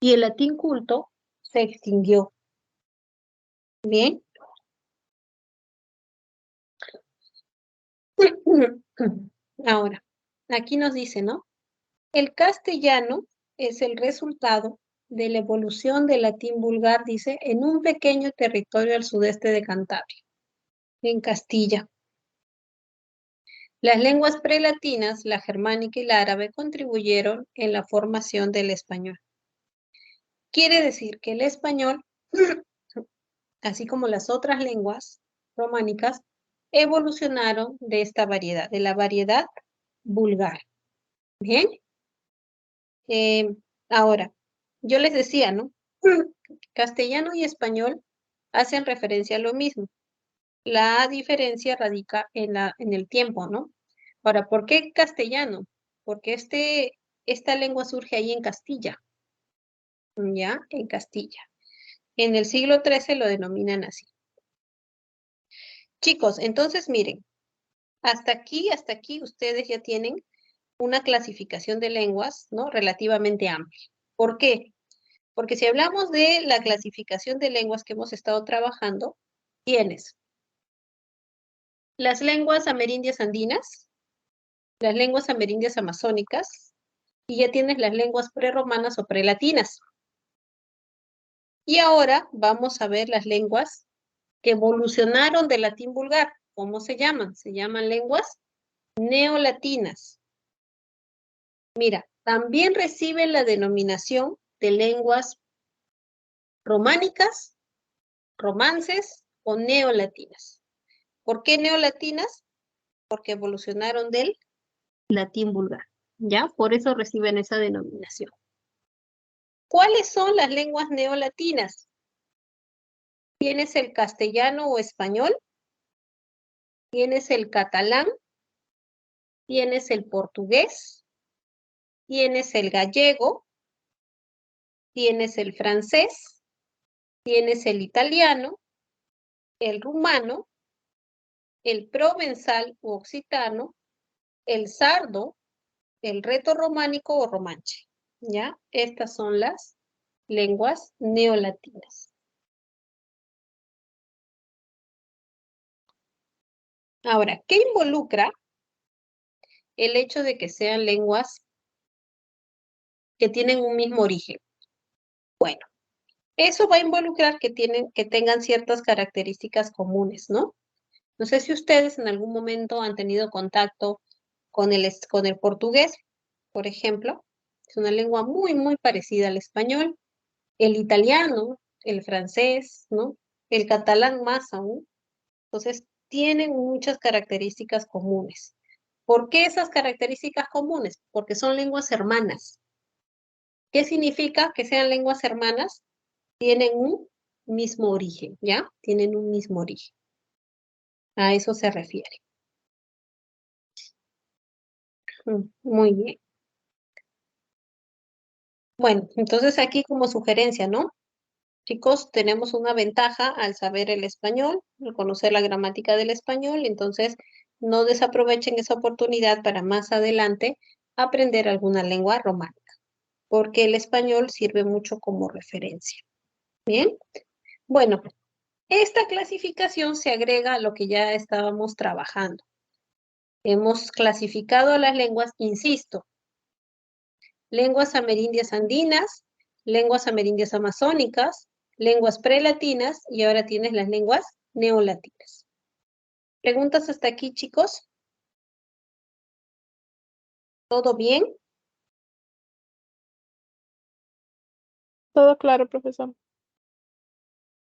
y el latín culto se extinguió. Bien. Ahora, aquí nos dice, ¿no? El castellano es el resultado de la evolución del latín vulgar, dice, en un pequeño territorio al sudeste de Cantabria, en Castilla. Las lenguas prelatinas, la germánica y la árabe, contribuyeron en la formación del español. Quiere decir que el español, así como las otras lenguas románicas, evolucionaron de esta variedad, de la variedad vulgar. Bien. Ahora, yo les decía, ¿no? Castellano y español hacen referencia a lo mismo. La diferencia radica en el tiempo, ¿no? Ahora, ¿por qué castellano? Porque esta lengua surge ahí en Castilla. ¿Ya? En Castilla. En el siglo XIII lo denominan así. Chicos, entonces miren, hasta aquí ustedes ya tienen una clasificación de lenguas, ¿no? Relativamente amplia. ¿Por qué? Porque si hablamos de la clasificación de lenguas que hemos estado trabajando, tienes las lenguas amerindias andinas, las lenguas amerindias amazónicas, y ya tienes las lenguas prerromanas o prelatinas. Y ahora vamos a ver las lenguas que evolucionaron del latín vulgar. ¿Cómo se llaman? Se llaman lenguas neolatinas. Mira, también reciben la denominación de lenguas románicas, romances o neolatinas. ¿Por qué neolatinas? Porque evolucionaron del latín vulgar, ¿ya? Por eso reciben esa denominación. ¿Cuáles son las lenguas neolatinas? Tienes el castellano o español, tienes el catalán, tienes el portugués, tienes el gallego, tienes el francés, tienes el italiano, el rumano, el provenzal u occitano, el sardo, el reto-románico o romanche. ¿Ya? Estas son las lenguas neolatinas. Ahora, ¿qué involucra el hecho de que sean lenguas que tienen un mismo origen? Bueno, eso va a involucrar que tengan ciertas características comunes, ¿no? No sé si ustedes en algún momento han tenido contacto con el portugués, por ejemplo. Es una lengua muy, muy parecida al español. El italiano, el francés, ¿no? El catalán más aún. Entonces, tienen muchas características comunes. ¿Por qué esas características comunes? Porque son lenguas hermanas. ¿Qué significa que sean lenguas hermanas? Tienen un mismo origen, ¿ya? Tienen un mismo origen. A eso se refiere. Muy bien. Bueno, entonces aquí como sugerencia, ¿no? Chicos, tenemos una ventaja al saber el español, al conocer la gramática del español, entonces no desaprovechen esa oportunidad para más adelante aprender alguna lengua románica, porque el español sirve mucho como referencia. Bien, bueno, esta clasificación se agrega a lo que ya estábamos trabajando. Hemos clasificado a las lenguas, insisto, lenguas amerindias andinas, lenguas amerindias amazónicas, lenguas prelatinas y ahora tienes las lenguas neolatinas. ¿Preguntas hasta aquí, chicos? ¿Todo bien?
Todo claro, profesor.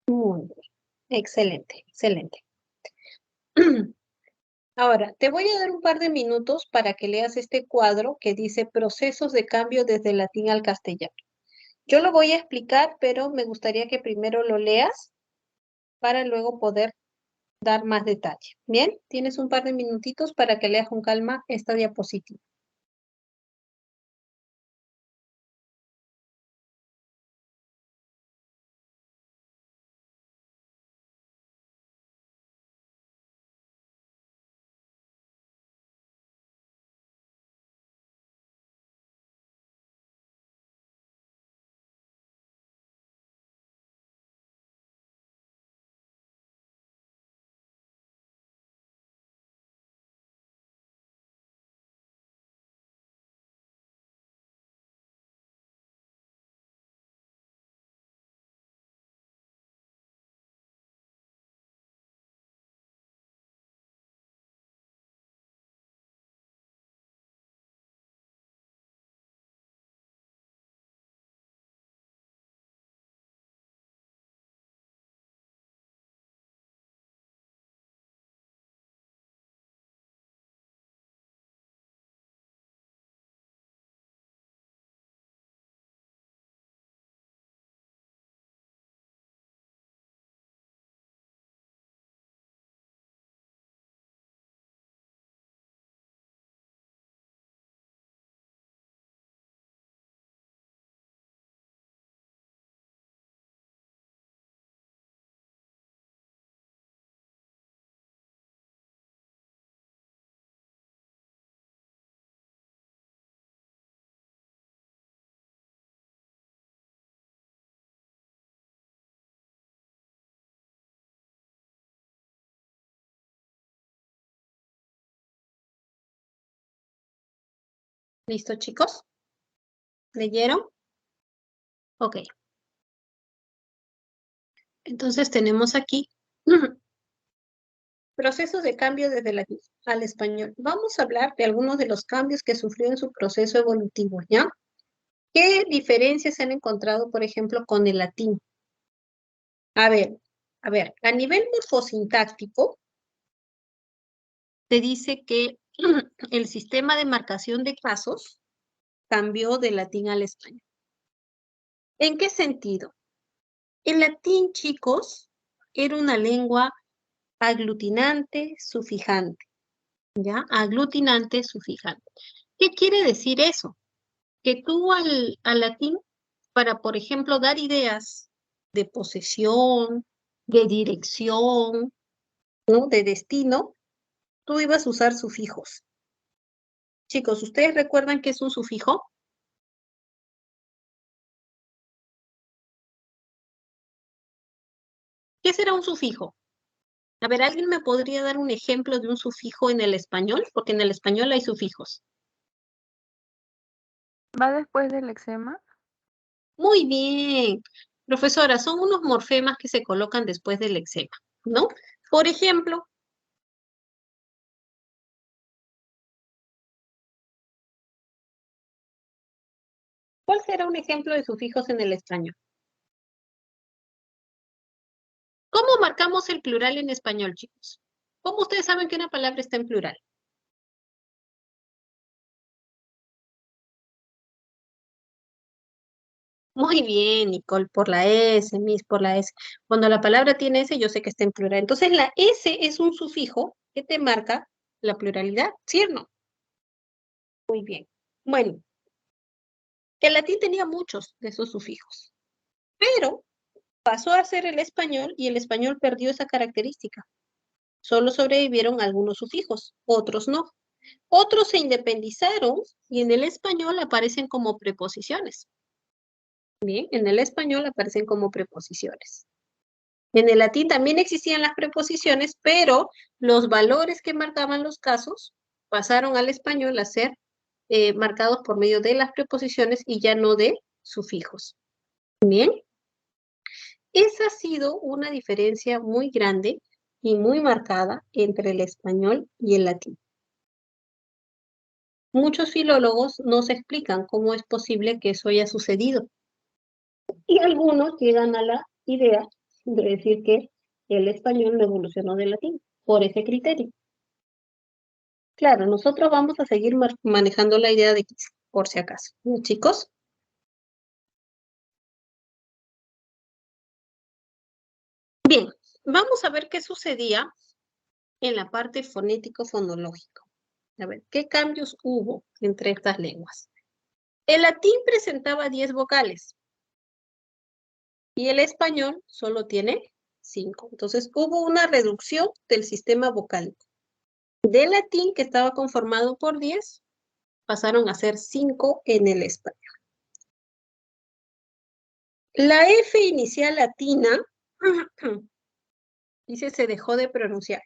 Muy bien. Excelente, excelente. Ahora, te voy a dar un par de minutos para que leas este cuadro que dice procesos de cambio desde el latín al castellano. Yo lo voy a explicar, pero me gustaría que primero lo leas para luego poder dar más detalle. Bien, tienes un par de minutitos para que leas con calma esta diapositiva. ¿Listo, chicos? ¿Leyeron? Ok. Entonces tenemos aquí procesos de cambio desde el latín al español. Vamos a hablar de algunos de los cambios que sufrió en su proceso evolutivo, ¿ya? ¿Qué diferencias se han encontrado, por ejemplo, con el latín? A ver, a nivel morfosintáctico, te dice que el sistema de marcación de casos cambió del latín al español. ¿En qué sentido? El latín, chicos, era una lengua aglutinante, sufijante. ¿Ya? Aglutinante, sufijante. ¿Qué quiere decir eso? Que tú al latín, para, por ejemplo, dar ideas de posesión, de dirección, ¿no? De destino, tú ibas a usar sufijos. Chicos, ¿ustedes recuerdan qué es un sufijo? ¿Qué será un sufijo? A ver, ¿alguien me podría dar un ejemplo de un sufijo en el español? Porque en el español hay sufijos.
¿Va después del lexema?
Muy bien. Profesora, son unos morfemas que se colocan después del lexema, ¿no? Por ejemplo, ¿cuál será un ejemplo de sufijos en el español? ¿Cómo marcamos el plural en español, chicos? ¿Cómo ustedes saben que una palabra está en plural? Muy bien, Nicole, por la S, Miss, por la S. Cuando la palabra tiene S, yo sé que está en plural. Entonces, la S es un sufijo que te marca la pluralidad, ¿sí o no? Muy bien. Bueno, el latín tenía muchos de esos sufijos, pero pasó a ser el español y el español perdió esa característica. Solo sobrevivieron algunos sufijos, otros no. Otros se independizaron y en el español aparecen como preposiciones. Bien, en el español aparecen como preposiciones. En el latín también existían las preposiciones, pero los valores que marcaban los casos pasaron al español a ser marcados por medio de las preposiciones y ya no de sufijos. Bien, esa ha sido una diferencia muy grande y muy marcada entre el español y el latín. Muchos filólogos nos explican cómo es posible que eso haya sucedido. Y algunos llegan a la idea de decir que el español no evolucionó del latín por ese criterio. Claro, nosotros vamos a seguir manejando la idea de que, por si acaso, ¿no, chicos? Bien, vamos a ver qué sucedía en la parte fonético-fonológico. A ver, ¿qué cambios hubo entre estas lenguas? El latín presentaba 10 vocales y el español solo tiene 5. Entonces hubo una reducción del sistema vocálico. Del latín, que estaba conformado por 10, pasaron a ser 5 en el español. La F inicial latina, dice, se dejó de pronunciar.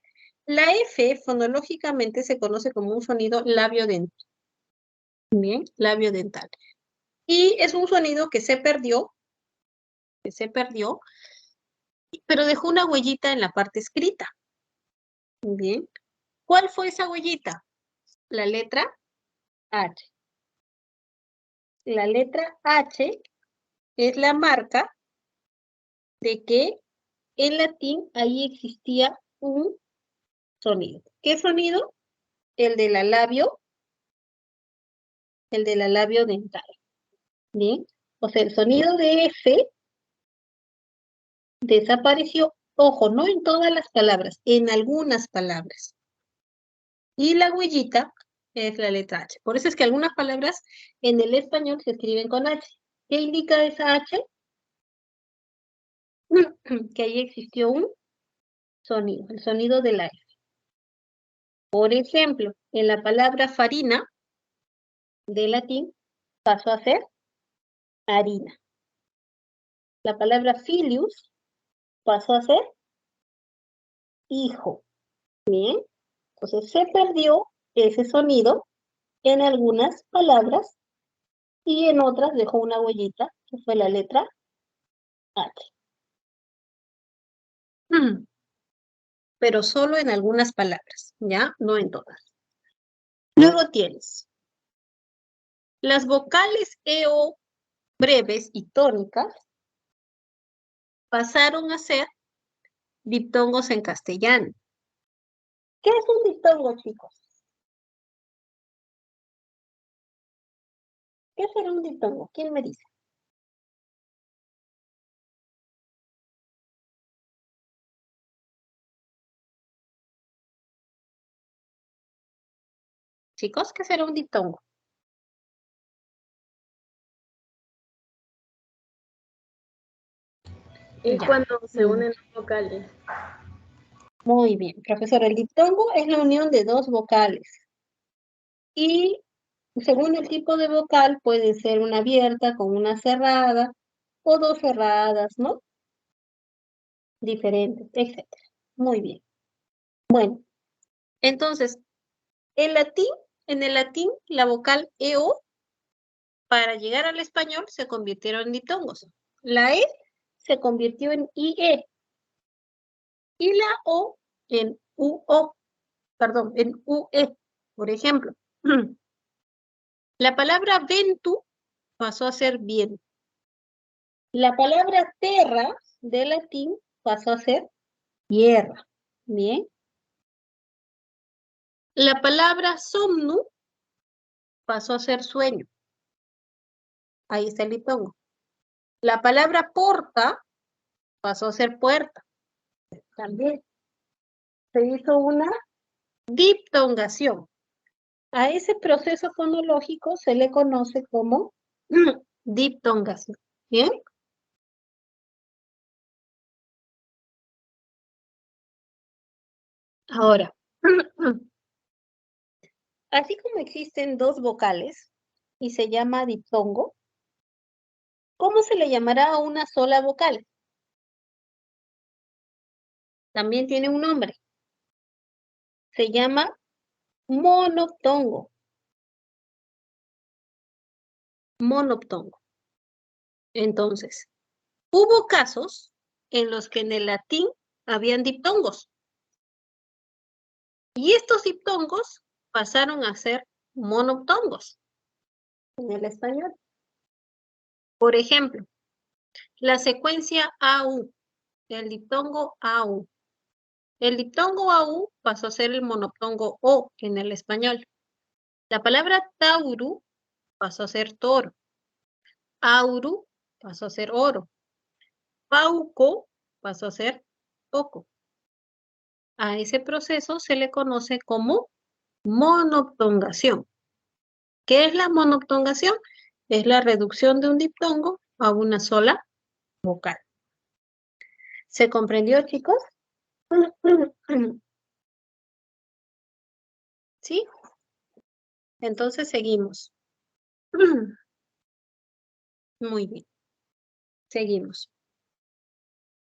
La F fonológicamente se conoce como un sonido labio-dental. Bien, labio-dental. Y es un sonido que se perdió, pero dejó una huellita en la parte escrita. Bien. ¿Cuál fue esa huellita? La letra H. La letra H es la marca de que en latín ahí existía un sonido. ¿Qué sonido? El de la labio dental. Bien. O sea, el sonido de F desapareció. Ojo, no en todas las palabras, en algunas palabras. Y la huellita es la letra H. Por eso es que algunas palabras en el español se escriben con H. ¿Qué indica esa H? Que ahí existió un sonido, el sonido de la F. Por ejemplo, en la palabra farina, de latín, pasó a ser harina. La palabra filius pasó a ser hijo. Bien, entonces se perdió ese sonido en algunas palabras y en otras dejó una huellita, que fue la letra H. Pero solo en algunas palabras, ¿ya? No en todas. Luego tienes las vocales EO breves y tónicas pasaron a ser diptongos en castellano. ¿Qué es un diptongo, chicos? ¿Qué será un diptongo? ¿Quién me dice? Chicos, ¿qué será un diptongo?
Es
Ya.
cuando se
Mm.
unen dos vocales.
Muy bien, profesor. El diptongo es la unión de dos vocales. Y según el tipo de vocal, puede ser una abierta con una cerrada o dos cerradas, ¿no? Diferentes, etcétera. Muy bien. Bueno, entonces, en el latín, la vocal EO, para llegar al español, se convirtieron en diptongos. La E se convirtió en IE y la O en UO, perdón, en UE. Por ejemplo, la palabra ventu pasó a ser bien. La palabra terra de latín pasó a ser tierra. Bien. La palabra somnu pasó a ser sueño. Ahí está el diptongo. La palabra porta pasó a ser puerta. También se hizo una diptongación. A ese proceso fonológico se le conoce como diptongación. ¿Bien? Ahora, así como existen dos vocales y se llama diptongo, ¿cómo se le llamará a una sola vocal? También tiene un nombre. Se llama monoptongo. Monoptongo. Entonces, hubo casos en los que en el latín habían diptongos. Y estos diptongos pasaron a ser monoptongos en el español. Por ejemplo, la secuencia AU, el diptongo AU. El diptongo AU pasó a ser el monoptongo O en el español. La palabra tauru pasó a ser toro. Auru pasó a ser oro. Pauco pasó a ser poco. A ese proceso se le conoce como monoptongación. ¿Qué es la monoptongación? Es la reducción de un diptongo a una sola vocal. ¿Se comprendió, chicos? ¿Sí? Entonces seguimos. Muy bien. Seguimos.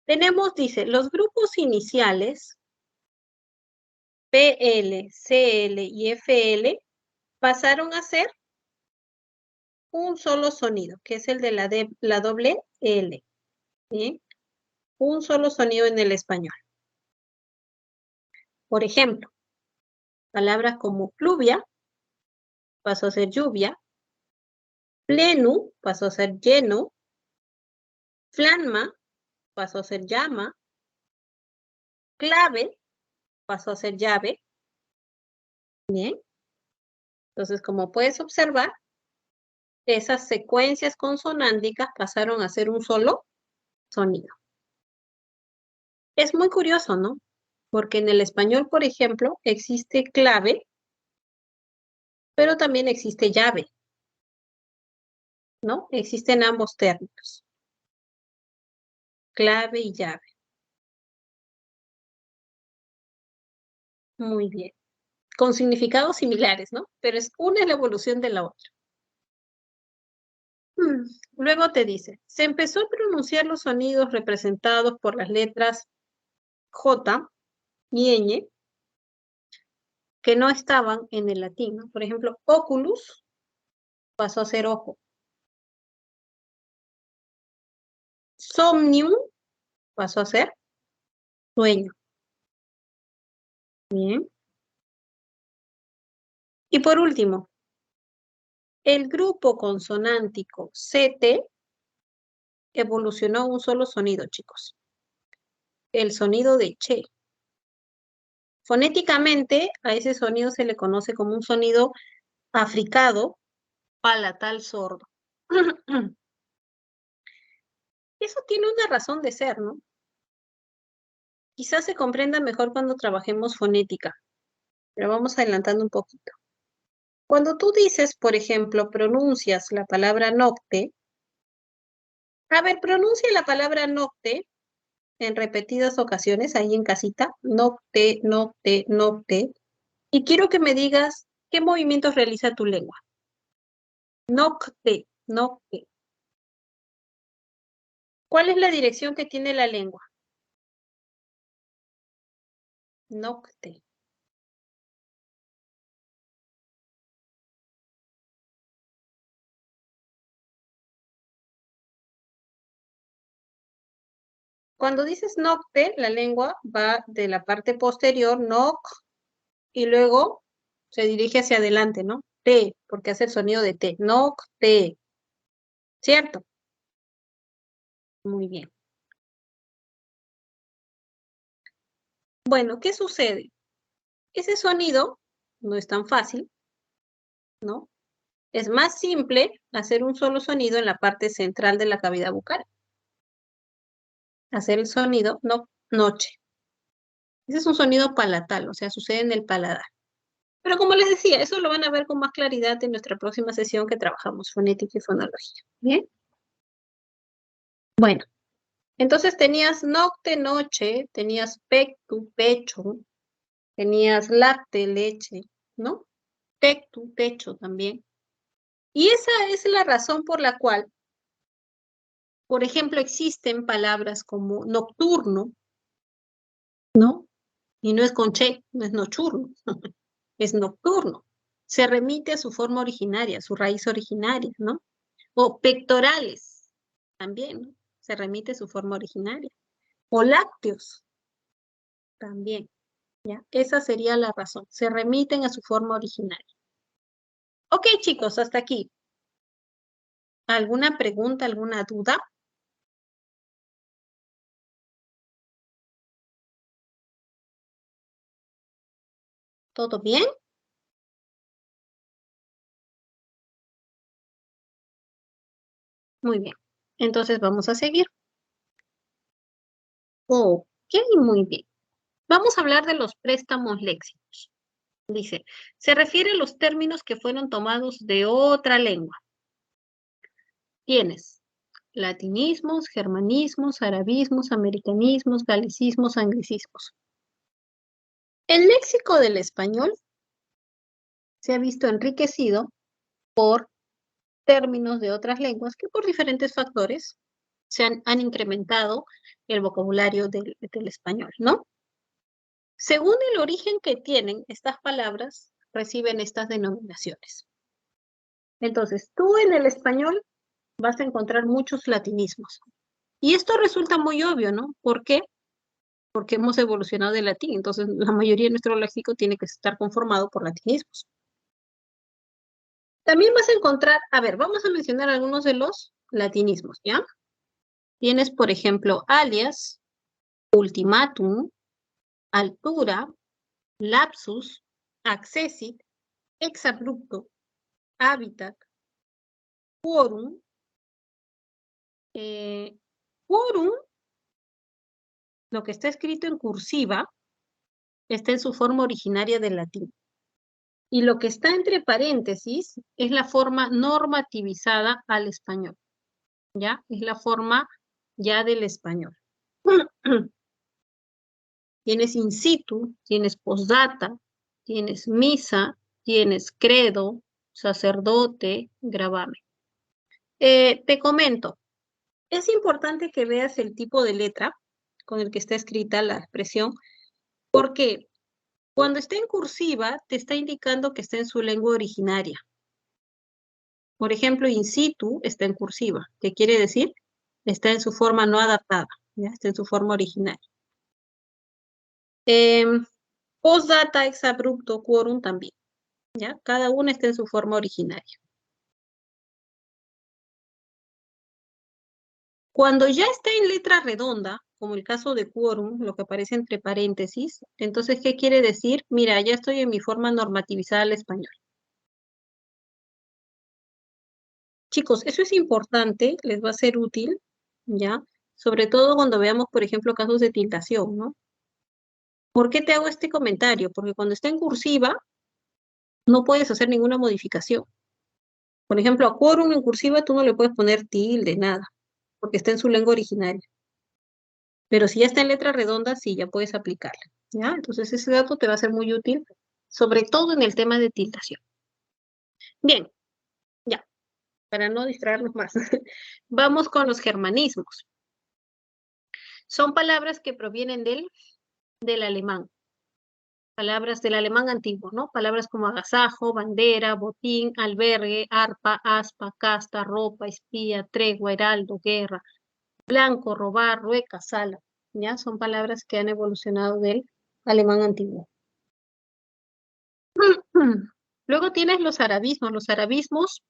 Tenemos, dice, los grupos iniciales PL, CL y FL pasaron a ser un solo sonido, que es el de la doble L. ¿Sí? Un solo sonido en el español. Por ejemplo, palabras como pluvia pasó a ser lluvia, plenu pasó a ser lleno, flanma pasó a ser llama, clave pasó a ser llave. Bien. Entonces, como puedes observar, esas secuencias consonánticas pasaron a ser un solo sonido. Es muy curioso, ¿no? Porque en el español, por ejemplo, existe clave, pero también existe llave, ¿no? Existen ambos términos. Clave y llave. Muy bien. Con significados similares, ¿no? Pero una es la evolución de la otra. Luego te dice, se empezó a pronunciar los sonidos representados por las letras J y ñ que no estaban en el latín, ¿no? Por ejemplo, oculus pasó a ser ojo. Somnium pasó a ser sueño. Bien. Y por último, el grupo consonántico CT evolucionó a un solo sonido, chicos. El sonido de che. Fonéticamente, a ese sonido se le conoce como un sonido africado palatal sordo. Eso tiene una razón de ser, ¿no? Quizás se comprenda mejor cuando trabajemos fonética, pero vamos adelantando un poquito. Cuando tú dices, por ejemplo, pronuncias la palabra nocte, a ver, pronuncia la palabra nocte en repetidas ocasiones ahí en casita, nocte, nocte, nocte, y quiero que me digas qué movimientos realiza tu lengua. Nocte, nocte. ¿Cuál es la dirección que tiene la lengua? Nocte. Cuando dices nocte, la lengua va de la parte posterior, noc, y luego se dirige hacia adelante, ¿no? T, porque hace el sonido de T. Nocte. ¿Cierto? Muy bien. Bueno, ¿qué sucede? Ese sonido no es tan fácil, ¿no? Es más simple hacer un solo sonido en la parte central de la cavidad bucal. Hacer el sonido no, noche. Ese es un sonido palatal, o sea, sucede en el paladar. Pero como les decía, eso lo van a ver con más claridad en nuestra próxima sesión que trabajamos fonética y fonología. ¿Bien? Bueno, entonces tenías nocte, noche, tenías pectu, pecho, tenías lacte, leche, ¿no? Tectu, techo también. Y esa es la razón por la cual, por ejemplo, existen palabras como nocturno, ¿no? Y no es con che, no es nocturno, es nocturno. Se remite a su forma originaria, a su raíz originaria, ¿no? O pectorales, también, ¿no? Se remite a su forma originaria. O lácteos, también, ¿ya? Esa sería la razón. Se remiten a su forma originaria. Ok, chicos, hasta aquí. ¿Alguna pregunta, alguna duda? ¿Todo bien? Muy bien. Entonces vamos a seguir. Ok, muy bien. Vamos a hablar de los préstamos léxicos. Dice, se refiere a los términos que fueron tomados de otra lengua. Tienes latinismos, germanismos, arabismos, americanismos, galicismos, anglicismos. El léxico del español se ha visto enriquecido por términos de otras lenguas que por diferentes factores se han incrementado el vocabulario del español, ¿no? Según el origen que tienen estas palabras, reciben estas denominaciones. Entonces, tú en el español vas a encontrar muchos latinismos. Y esto resulta muy obvio, ¿no? ¿Por qué? Porque hemos evolucionado del latín, entonces la mayoría de nuestro léxico tiene que estar conformado por latinismos. También vas a encontrar, a ver, vamos a mencionar algunos de los latinismos, ¿ya? Tienes, por ejemplo, alias, ultimátum, altura, lapsus, accessit, exabrupto, hábitat, quorum. Quorum, lo que está escrito en cursiva, está en su forma originaria del latín. Y lo que está entre paréntesis es la forma normativizada al español. ¿Ya? Es la forma ya del español. Tienes in situ, tienes postdata, tienes misa, tienes credo, sacerdote, gravamen. Te comento, es importante que veas el tipo de letra con el que está escrita la expresión, porque cuando está en cursiva te está indicando que está en su lengua originaria. Por ejemplo, in situ está en cursiva, que quiere decir está en su forma no adaptada, ¿ya? Está en su forma originaria. Postdata, exabrupto, quorum también, ¿ya? Cada una está en su forma originaria. Cuando ya está en letra redonda, como el caso de quorum, lo que aparece entre paréntesis, entonces, ¿qué quiere decir? Mira, ya estoy en mi forma normativizada al español. Chicos, eso es importante, les va a ser útil, ¿ya? Sobre todo cuando veamos, por ejemplo, casos de tildación, ¿no? ¿Por qué te hago este comentario? Porque cuando está en cursiva, no puedes hacer ninguna modificación. Por ejemplo, a quórum en cursiva tú no le puedes poner tilde, nada, porque está en su lengua originaria. Pero si ya está en letra redonda, sí, ya puedes aplicarla, ¿ya? Entonces ese dato te va a ser muy útil, sobre todo en el tema de tildación. Bien, ya, para no distraernos más. Vamos con los germanismos. Son palabras que provienen del alemán. Palabras del alemán antiguo, ¿no? Palabras como agasajo, bandera, botín, albergue, arpa, aspa, casta, ropa, espía, tregua, heraldo, guerra, blanco, robar, rueca, sala, ¿ya? Son palabras que han evolucionado del alemán antiguo. Luego tienes los arabismos. Los arabismos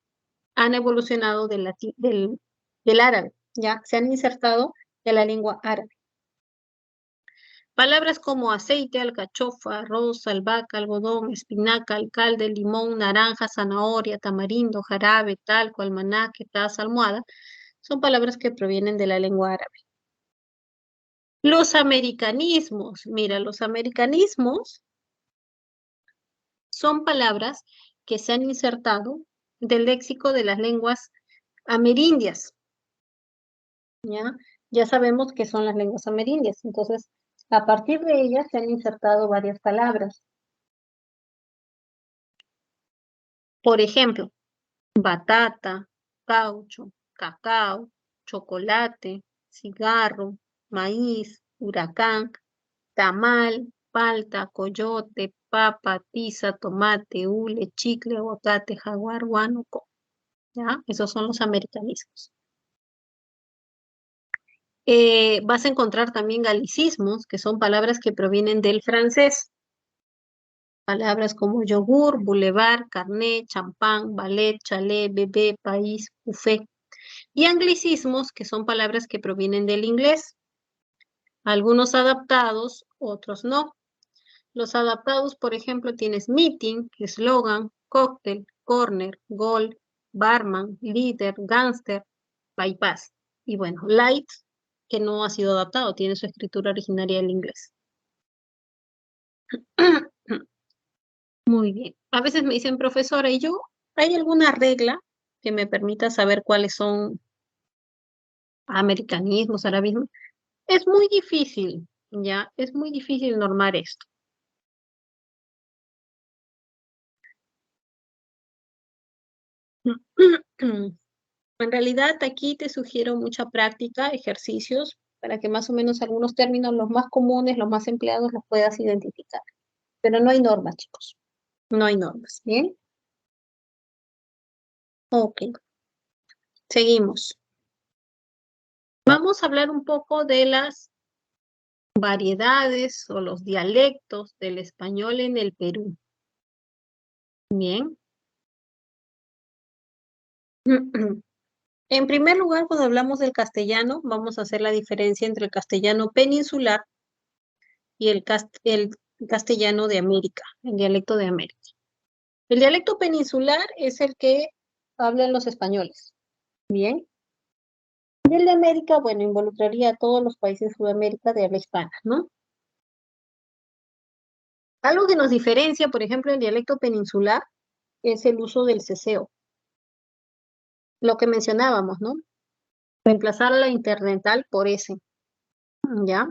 han evolucionado del árabe, ¿ya? Se han insertado de la lengua árabe. Palabras como aceite, alcachofa, arroz, albahaca, algodón, espinaca, alcalde, limón, naranja, zanahoria, tamarindo, jarabe, talco, almanaque, taza, almohada, son palabras que provienen de la lengua árabe. Los americanismos, mira, los americanismos son palabras que se han insertado del léxico de las lenguas amerindias, ¿ya? Ya sabemos que son las lenguas amerindias, entonces a partir de ellas se han insertado varias palabras. Por ejemplo, batata, caucho, cacao, chocolate, cigarro, maíz, huracán, tamal, palta, coyote, papa, tiza, tomate, hule, chicle, aguacate, jaguar, guánuco. ¿Ya? Esos son los americanismos. Vas a encontrar también galicismos, que son palabras que provienen del francés. Palabras como yogur, boulevard, carnet, champán, ballet, chalet, bebé, país, buffet. Y anglicismos, que son palabras que provienen del inglés. Algunos adaptados, otros no. Los adaptados, por ejemplo, tienes meeting, slogan, cóctel, corner, gol, barman, líder, gangster, bypass. Y bueno, light, que no ha sido adaptado, tiene su escritura originaria del inglés. Muy bien. A veces me dicen, profesora, ¿y yo, hay alguna regla que me permita saber cuáles son americanismos, arabismos? Es muy difícil, ¿ya? Es muy difícil normar esto. En realidad aquí te sugiero mucha práctica, ejercicios, para que más o menos algunos términos, los más comunes, los más empleados, los puedas identificar. Pero no hay normas, chicos. No hay normas, ¿bien? Ok, seguimos. Vamos a hablar un poco de las variedades o los dialectos del español en el Perú. Bien. En primer lugar, cuando hablamos del castellano, vamos a hacer la diferencia entre el castellano peninsular y el castellano de América, el dialecto de América. El dialecto peninsular es el que hablan los españoles. Bien. Y el de América, bueno, involucraría a todos los países de Sudamérica de habla hispana, ¿no? Algo que nos diferencia, por ejemplo, el dialecto peninsular es el uso del ceseo. Lo que mencionábamos, ¿no? Reemplazar la interdental por ese, ¿ya?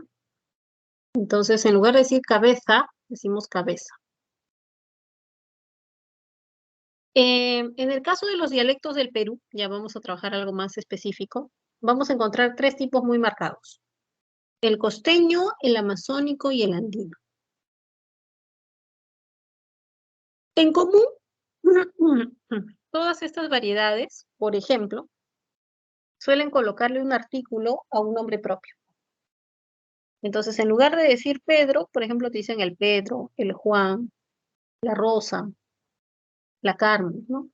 Entonces, en lugar de decir cabeza, decimos cabeza. En el caso de los dialectos del Perú, ya vamos a trabajar algo más específico, vamos a encontrar tres tipos muy marcados. El costeño, el amazónico y el andino. En común, todas estas variedades, por ejemplo, suelen colocarle un artículo a un nombre propio. Entonces, en lugar de decir Pedro, por ejemplo, te dicen el Pedro, el Juan, la Rosa, la Carmen, ¿no?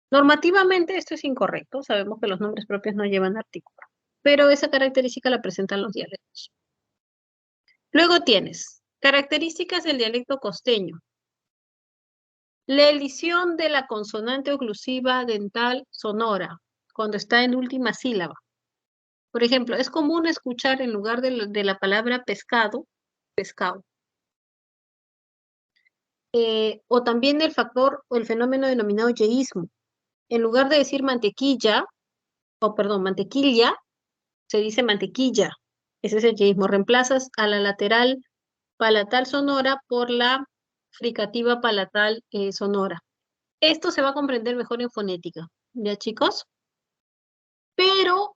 Normativamente esto es incorrecto, sabemos que los nombres propios no llevan artículo, pero esa característica la presentan los dialectos. Luego tienes características del dialecto costeño. La elisión de la consonante oclusiva dental sonora, cuando está en última sílaba. Por ejemplo, es común escuchar en lugar de la palabra pescado, pescado. O también el factor o el fenómeno denominado yeísmo. En lugar de decir mantequilla, o perdón, mantequilla, se dice mantequilla. Ese es el yeísmo. Reemplazas a la lateral palatal sonora por la fricativa palatal sonora. Esto se va a comprender mejor en fonética, ¿ya chicos? Pero,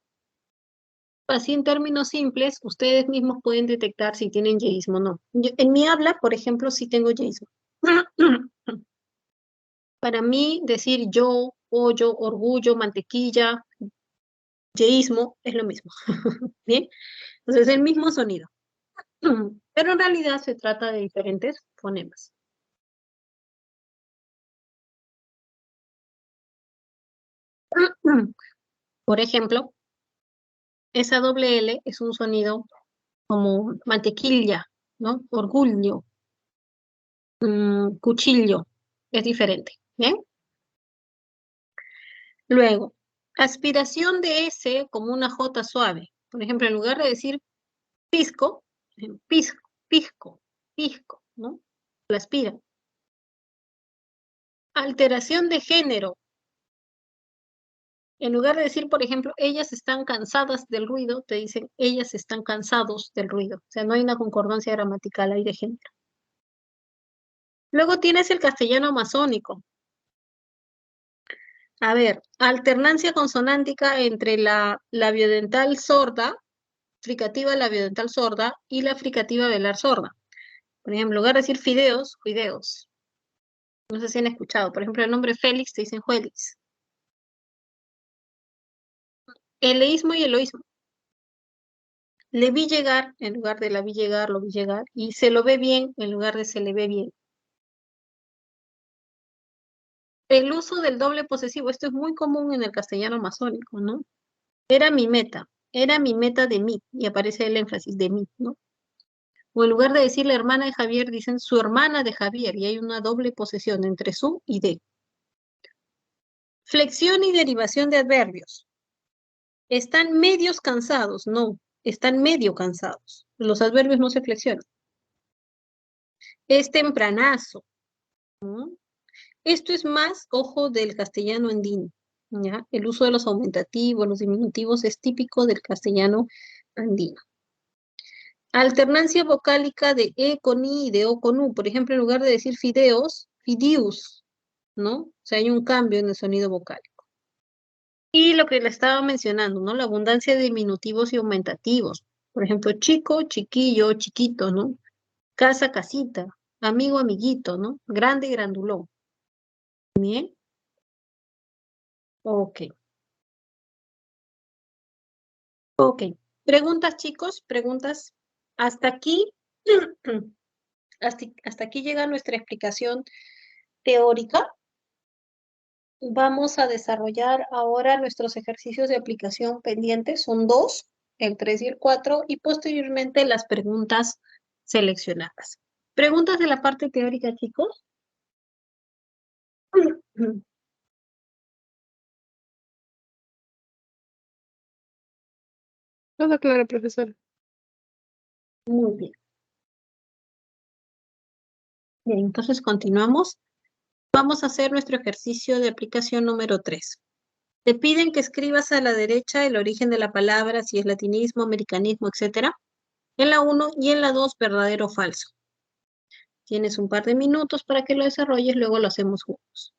así en términos simples, ustedes mismos pueden detectar si tienen yeísmo o no. En mi habla, por ejemplo, sí tengo yeísmo. Para mí, decir yo, pollo, orgullo, mantequilla, yeísmo, es lo mismo. ¿Bien? Entonces, es el mismo sonido. Pero en realidad se trata de diferentes fonemas. Por ejemplo, esa doble L es un sonido como mantequilla, ¿no? Orgullo, cuchillo, es diferente, ¿bien? Luego, aspiración de S como una J suave. Por ejemplo, en lugar de decir pisco, pisco, pisco, pisco, ¿no? La aspira. Alteración de género. En lugar de decir, por ejemplo, ellas están cansadas del ruido, te dicen ellas están cansados del ruido. O sea, no hay una concordancia gramatical ahí de género. Luego tienes el castellano masónico. A ver, alternancia consonántica entre la labiodental sorda, fricativa labiodental sorda y la fricativa velar sorda. Por ejemplo, en lugar de decir fideos, fideos. No sé si han escuchado. Por ejemplo, el nombre Félix te dicen Juelix. Eleísmo y eloísmo. Le vi llegar, en lugar de la vi llegar, lo vi llegar. Y se lo ve bien, en lugar de se le ve bien. El uso del doble posesivo. Esto es muy común en el castellano masónico, ¿no? Era mi meta de mí. Y aparece el énfasis de mí, ¿no? O en lugar de decir la hermana de Javier, dicen su hermana de Javier. Y hay una doble posesión entre su y de. Flexión y derivación de adverbios. Están medios cansados, no, están medio cansados. Los adverbios no se flexionan. Es tempranazo, ¿no? Esto es más, ojo, del castellano andino, ¿ya? El uso de los aumentativos, los diminutivos es típico del castellano andino. Alternancia vocálica de E con I y de O con U. Por ejemplo, en lugar de decir fideos, fidius, ¿no? O sea, hay un cambio en el sonido vocal. Y lo que le estaba mencionando, ¿no? La abundancia de diminutivos y aumentativos. Por ejemplo, chico, chiquillo, chiquito, ¿no? Casa, casita. Amigo, amiguito, ¿no? Grande, grandulón. Bien. Ok. Ok. Preguntas, chicos, preguntas. Hasta aquí, hasta aquí llega nuestra explicación teórica. Vamos a desarrollar ahora nuestros ejercicios de aplicación pendientes. Son dos, el 3 y el 4, y posteriormente las preguntas seleccionadas. ¿Preguntas de la parte teórica, chicos?
Todo claro, profesor.
Muy bien. Bien, entonces continuamos. Vamos a hacer nuestro ejercicio de aplicación número 3. Te piden que escribas a la derecha el origen de la palabra, si es latinismo, americanismo, etcétera. En la 1 y en la 2, verdadero o falso. Tienes un par de minutos para que lo desarrolles, luego lo hacemos juntos.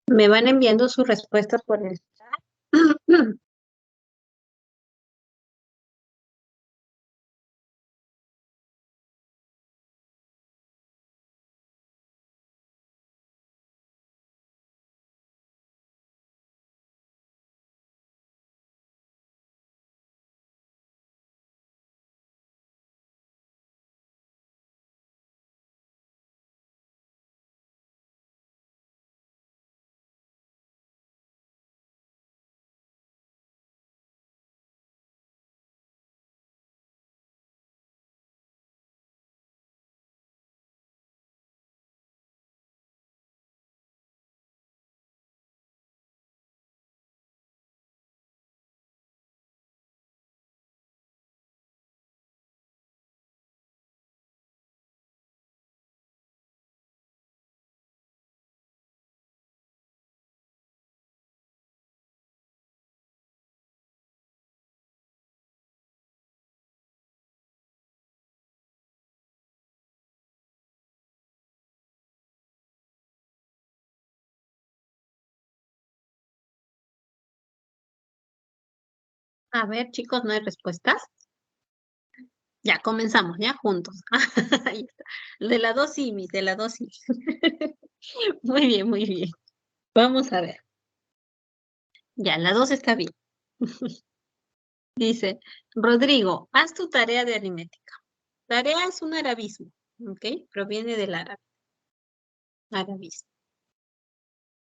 Me van enviando sus respuestas por el chat. A ver, chicos, ¿no hay respuestas? Ya, comenzamos, ya, juntos. Ahí está. De la dos sí, de la dos sí. Muy bien, muy bien. Vamos a ver. Ya, la dos está bien. Dice, Rodrigo, haz tu tarea de aritmética. Tarea es un arabismo, ¿ok? Proviene del árabe. Arabismo.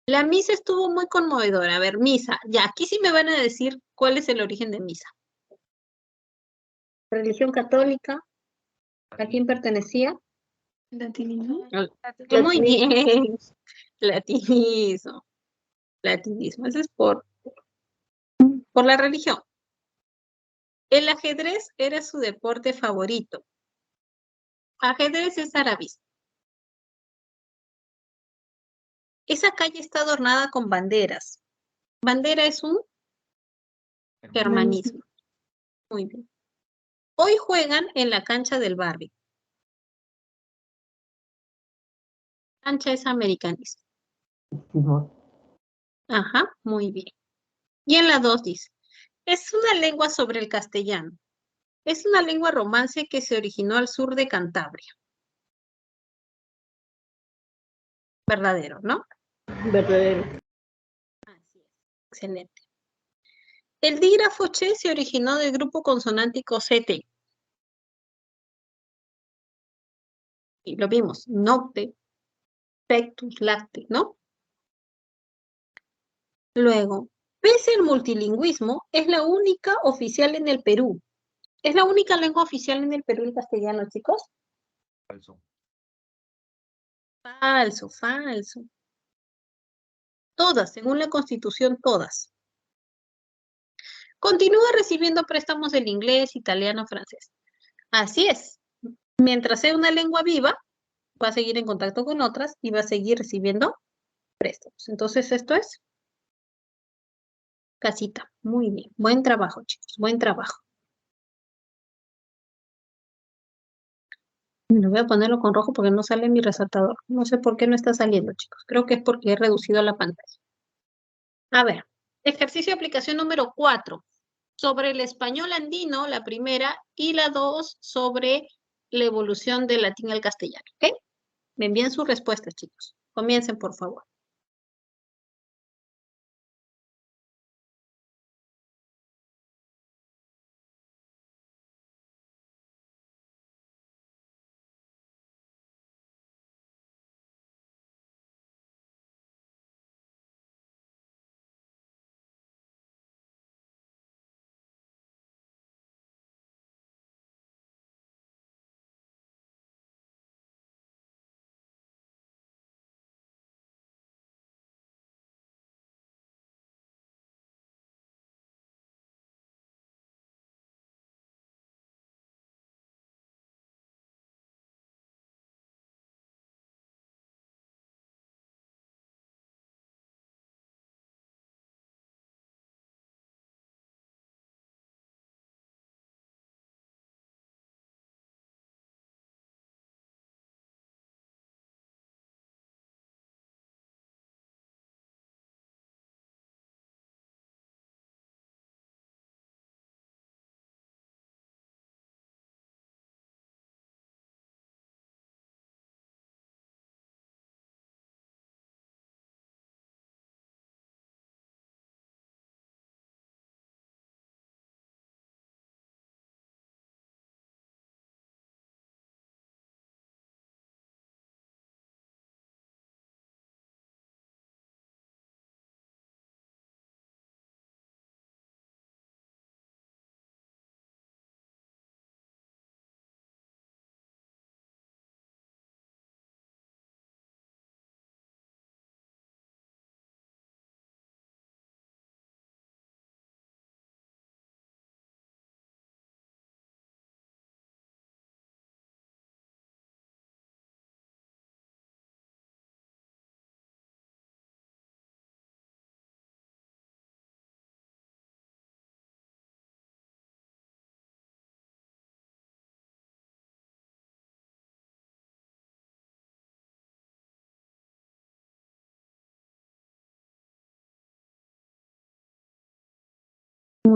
La misa estuvo muy conmovedora. A ver, misa. Ya, aquí sí me van a decir cuál es el origen de misa. Religión católica. ¿A quién pertenecía?
Latinismo.
Muy bien. Latinismo. Latinismo. Eso es por la religión. El ajedrez era su deporte favorito. Ajedrez es arabismo. Esa calle está adornada con banderas. Bandera es un germanismo. Muy bien. Hoy juegan en la cancha del barrio. Cancha es americanismo.
Chismos.
Ajá, muy bien. Y en la 2 dice, es una lengua sobre el castellano. Es una lengua romance que se originó al sur de Cantabria. Verdadero, ¿no?
Verdadero.
Así es. Excelente. El dígrafo che se originó del grupo consonántico CT. Y lo vimos, nocte, pectus, lacte, ¿no? Luego, pese al multilingüismo, es la única oficial en el Perú. ¿Es la única lengua oficial en el Perú el castellano, chicos?
Falso.
Falso, falso. Todas, según la Constitución, todas. Continúa recibiendo préstamos del inglés, italiano, francés. Así es. Mientras sea una lengua viva, va a seguir en contacto con otras y va a seguir recibiendo préstamos. Entonces, esto es casita. Muy bien. Buen trabajo, chicos. Buen trabajo. No voy a ponerlo con rojo porque no sale mi resaltador. No sé por qué no está saliendo, chicos. Creo que es porque he reducido la pantalla. A ver, ejercicio de aplicación número 4. Sobre el español andino, la primera, y la 2 sobre la evolución del latín al castellano. ¿Ok? Me envían sus respuestas, chicos. Comiencen, por favor.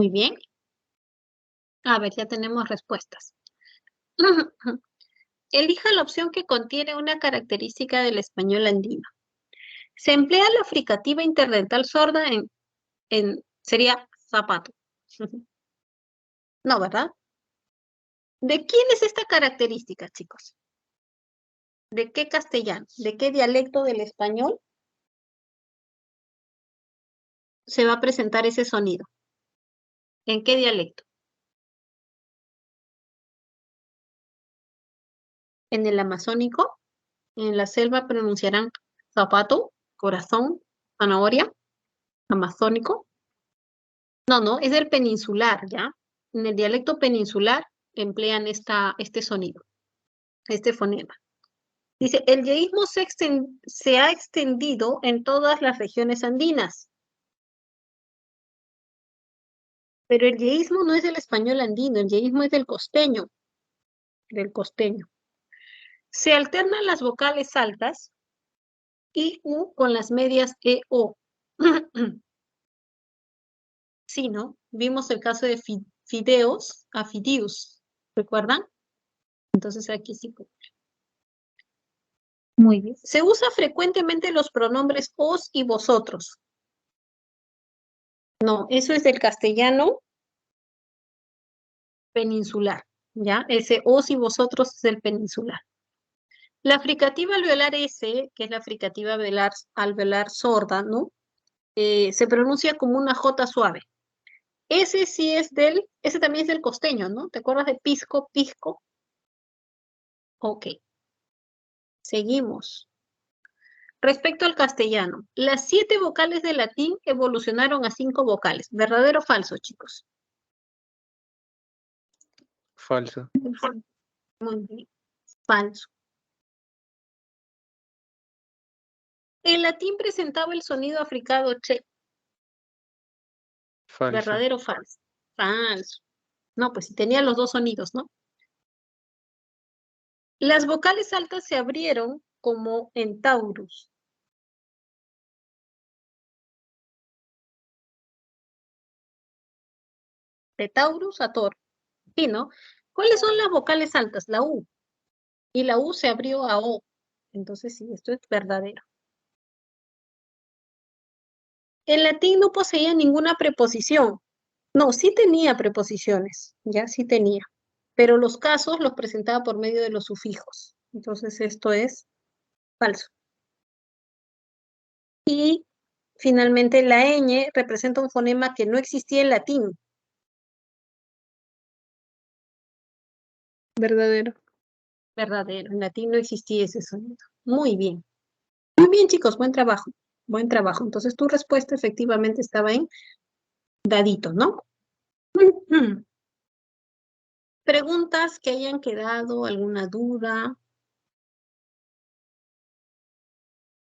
Muy bien. A ver, ya tenemos respuestas. Elija la opción que contiene una característica del español andino. Se emplea la fricativa interdental sorda sería zapato. No, ¿verdad? ¿De quién es esta característica, chicos? ¿De qué castellano? ¿De qué dialecto del español se va a presentar ese sonido? ¿En qué dialecto? ¿En el amazónico? ¿En la selva pronunciarán zapato, corazón, zanahoria? ¿Amazónico? No, es del peninsular, ¿ya? En el dialecto peninsular emplean este sonido, este fonema. Dice, el yeísmo se ha extendido en todas las regiones andinas. Pero el yeísmo no es del español andino, el yeísmo es del costeño. Se alternan las vocales altas y U con las medias EO. Sí, ¿no? Vimos el caso de fideos a fideus, ¿recuerdan? Entonces aquí sí. Muy bien. Se usa frecuentemente los pronombres os y vosotros. No, eso es del castellano peninsular, ¿ya? Ese os y vosotros es del peninsular. La fricativa alveolar S, que es la fricativa alveolar sorda, ¿no? Se pronuncia como una J suave. Ese sí es ese también es del costeño, ¿no? ¿Te acuerdas de pisco, pisco? Ok. Seguimos. Respecto al castellano, las 7 vocales del latín evolucionaron a 5 vocales. ¿Verdadero o falso, chicos?
Falso.
Muy bien. Falso. El latín presentaba el sonido africado che.
Falso.
¿Verdadero o falso? Falso. No, pues si tenía los dos sonidos, ¿no? Las vocales altas se abrieron como en Taurus. De Taurus a Toro. Sí, ¿no? ¿Cuáles son las vocales altas? La U. Y la U se abrió a O. Entonces sí, esto es verdadero. El latín no poseía ninguna preposición. No, sí tenía preposiciones, ya sí tenía. Pero los casos los presentaba por medio de los sufijos. Entonces esto es falso. Y finalmente la ñ representa un fonema que no existía en latín. Verdadero. Verdadero. En latín no existía ese sonido. Muy bien. Muy bien, chicos. Buen trabajo. Buen trabajo. Entonces tu respuesta efectivamente estaba en dadito, ¿no? Preguntas que hayan quedado, alguna duda,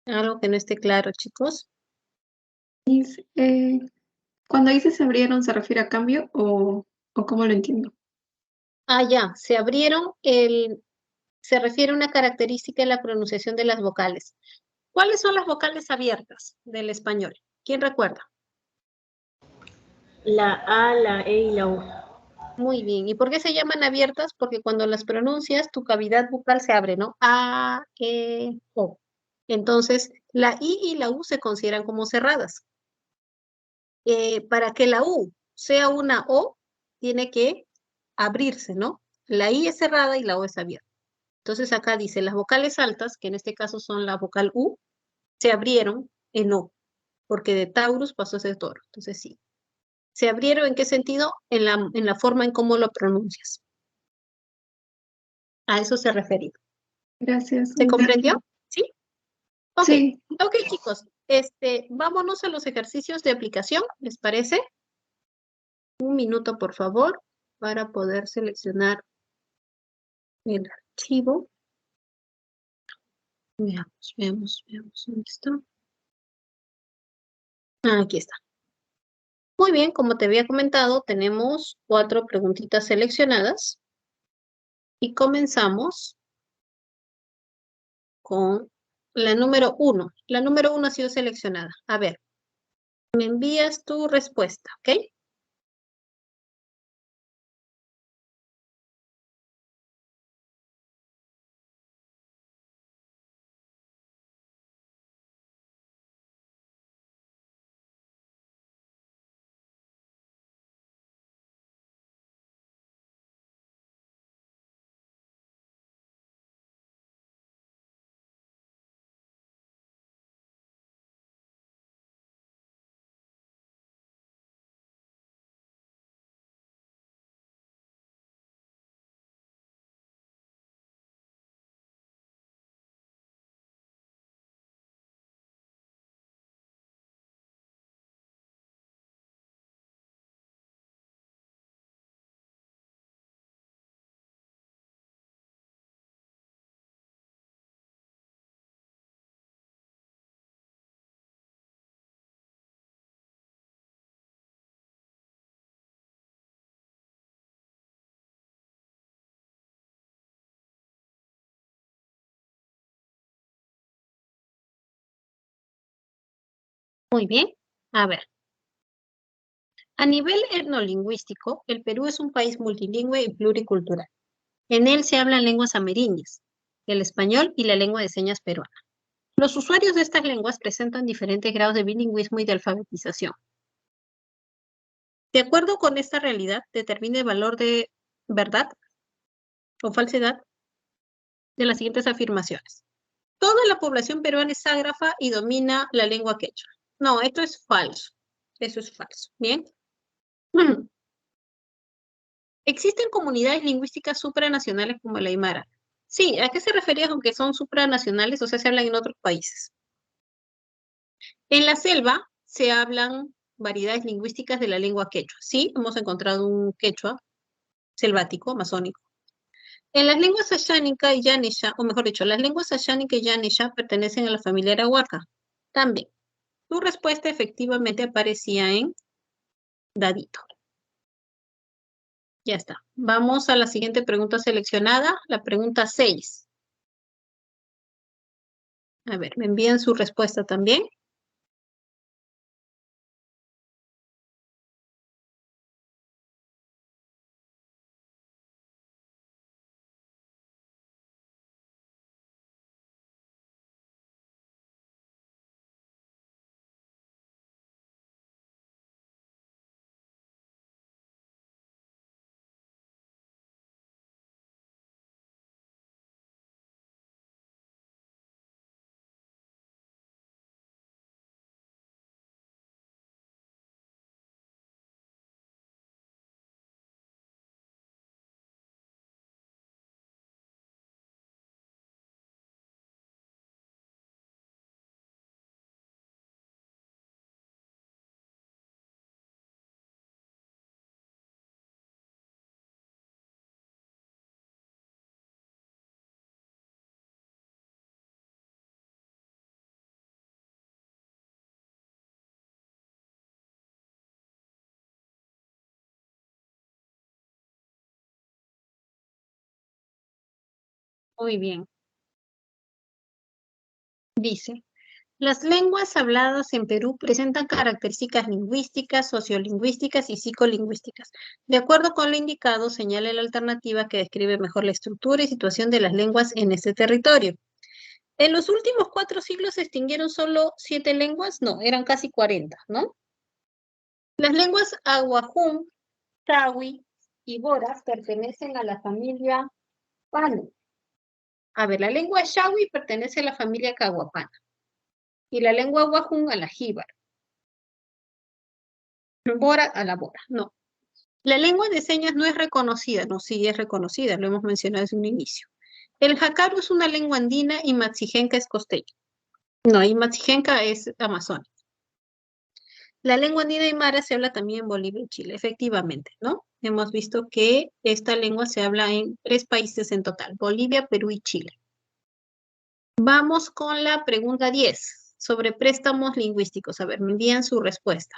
algo que no esté claro, chicos.
Cuando dice se abrieron, ¿se refiere a cambio o cómo lo entiendo?
Ah, ya, se abrieron, se refiere a una característica en la pronunciación de las vocales. ¿Cuáles son las vocales abiertas del español? ¿Quién recuerda?
La A, la E y la U.
Muy bien. ¿Y por qué se llaman abiertas? Porque cuando las pronuncias, tu cavidad bucal se abre, ¿no? A, E, O. Entonces, la I y la U se consideran como cerradas. Para que la U sea una O, tiene que abrirse, ¿no? La I es cerrada y la O es abierta. Entonces acá dice, las vocales altas, que en este caso son la vocal U, se abrieron en O, porque de Taurus pasó a ser Toro. Entonces sí. ¿Se abrieron en qué sentido? En la forma en cómo lo pronuncias. A eso se refería.
Gracias.
¿Se comprendió? ¿Sí? Ok.
Sí.
Ok, chicos. Vámonos a los ejercicios de aplicación, ¿les parece? Un minuto, por favor, para poder seleccionar el archivo. Veamos. ¿Dónde está? Ah, aquí está. Muy bien, como te había comentado, tenemos 4 preguntitas seleccionadas. Y comenzamos con la número 1. La número 1 ha sido seleccionada. A ver, me envías tu respuesta, ¿ok? Muy bien. A ver. A nivel etnolingüístico, el Perú es un país multilingüe y pluricultural. En él se hablan lenguas amerindias, el español y la lengua de señas peruana. Los usuarios de estas lenguas presentan diferentes grados de bilingüismo y de alfabetización. De acuerdo con esta realidad, determina el valor de verdad o falsedad de las siguientes afirmaciones. Toda la población peruana es ágrafa y domina la lengua quechua. No, esto es falso. Eso es falso. Bien. ¿Existen comunidades lingüísticas supranacionales como el aymara? Sí, ¿a qué se refería con que son supranacionales? O sea, se hablan en otros países. En la selva se hablan variedades lingüísticas de la lengua quechua. Sí, hemos encontrado un quechua selvático, amazónico. En las lenguas ashánica y yanesha, o mejor dicho, las lenguas ashánica y yanesha pertenecen a la familia arahuaca. También. Tu respuesta efectivamente aparecía en dadito. Ya está. Vamos a la siguiente pregunta seleccionada, la pregunta 6. A ver, me envían su respuesta también. Muy bien. Dice, las lenguas habladas en Perú presentan características lingüísticas, sociolingüísticas y psicolingüísticas. De acuerdo con lo indicado, señale la alternativa que describe mejor la estructura y situación de las lenguas en este territorio. En los últimos 4 siglos se extinguieron solo 7 lenguas, no, eran casi 40, ¿no? Las lenguas aguajún, tawi y bora pertenecen a la familia Pano. A ver, la lengua Shawi pertenece a la familia Caguapana y la lengua Wajún a la Jíbara. Bora a la Bora, no. La lengua de señas no es reconocida, no, sí es reconocida, lo hemos mencionado desde un inicio. El jacaru es una lengua andina y matsijenca es costeña. No, y matsijenca es amazónica. La lengua andina aymara se habla también en Bolivia y Chile, efectivamente, ¿no? Hemos visto que esta lengua se habla en 3 países en total, Bolivia, Perú y Chile. Vamos con la pregunta 10, sobre préstamos lingüísticos. A ver, me envían su respuesta.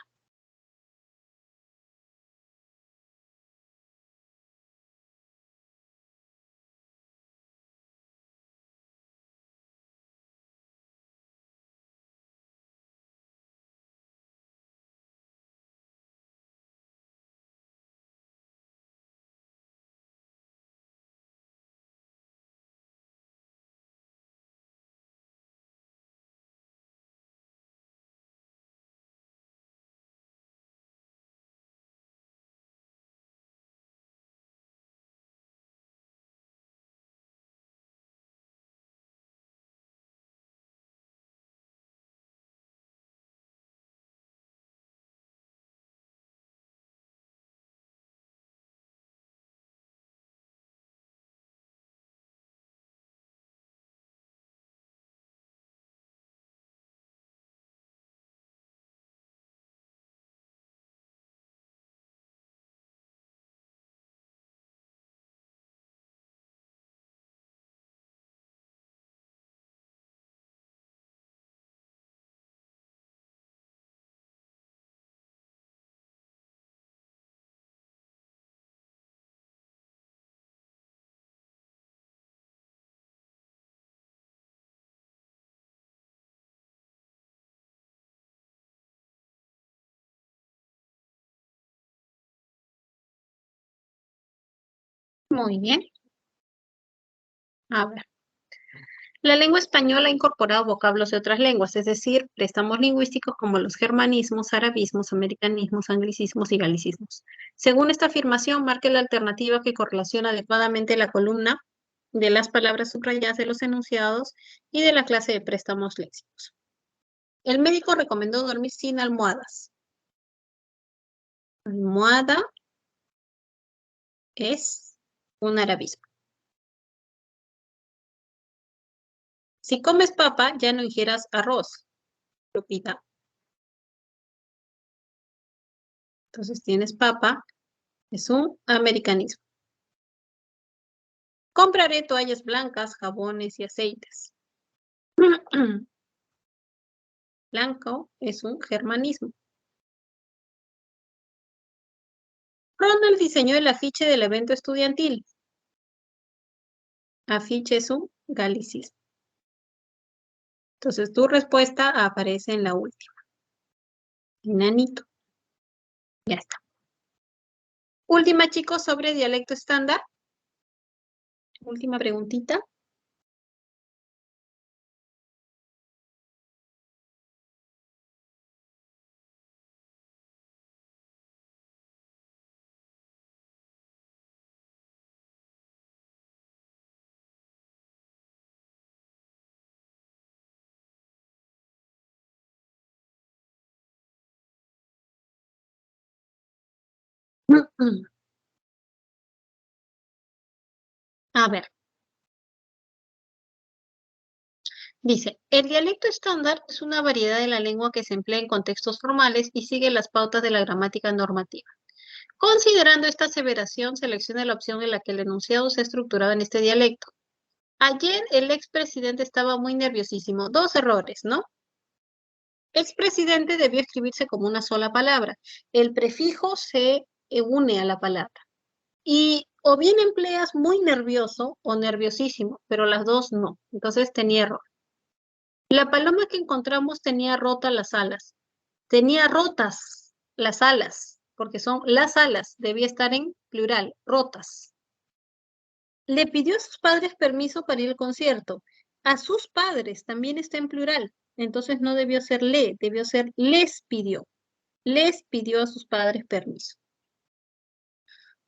Muy bien. A ver. La lengua española ha incorporado vocablos de otras lenguas, es decir, préstamos lingüísticos como los germanismos, arabismos, americanismos, anglicismos y galicismos. Según esta afirmación, marque la alternativa que correlaciona adecuadamente la columna de las palabras subrayadas de los enunciados y de la clase de préstamos léxicos. El médico recomendó dormir sin almohadas. Almohada es un arabismo. Si comes papa, ya no ingieras arroz, Lupita. Entonces tienes papa, es un americanismo. Compraré toallas blancas, jabones y aceites. Blanco es un germanismo. Ronald diseñó el afiche del evento estudiantil. Afiche es un galicismo. Entonces tu respuesta aparece en la última. Enanito. Ya está. Última, chicos, sobre dialecto estándar. Última preguntita. A ver. Dice, el dialecto estándar es una variedad de la lengua que se emplea en contextos formales y sigue las pautas de la gramática normativa. Considerando esta aseveración, seleccione la opción en la que el enunciado se ha estructurado en este dialecto. Ayer el expresidente estaba muy nerviosísimo. 2 errores, ¿no? Expresidente debió escribirse como una sola palabra. El prefijo se une a la palabra. Y o bien empleas muy nervioso o nerviosísimo, pero las dos no. Entonces tenía error. La paloma que encontramos tenía rotas las alas. Tenía rotas las alas, porque son las alas. Debía estar en plural, rotas. Le pidió a sus padres permiso para ir al concierto. A sus padres también está en plural. Entonces no debió ser le, debió ser les pidió. Les pidió a sus padres permiso.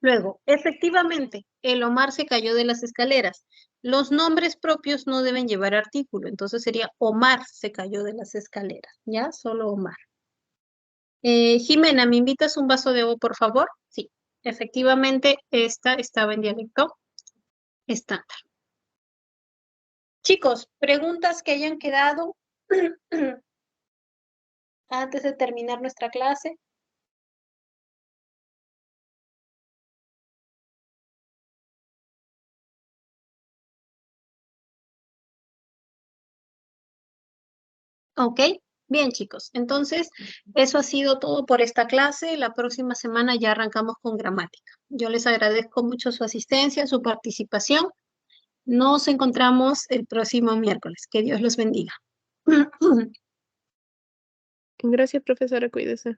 Luego, efectivamente, el Omar se cayó de las escaleras. Los nombres propios no deben llevar artículo, entonces sería Omar se cayó de las escaleras, ¿ya? Solo Omar. Jimena, ¿me invitas un vaso de agua, por favor? Sí, efectivamente, esta estaba en dialecto estándar. Chicos, preguntas que hayan quedado antes de terminar nuestra clase. Ok, bien chicos, entonces eso ha sido todo por esta clase. La próxima semana ya arrancamos con gramática. Yo les agradezco mucho su asistencia, su participación. Nos encontramos el próximo miércoles. Que Dios los bendiga.
Gracias, profesora, cuídese.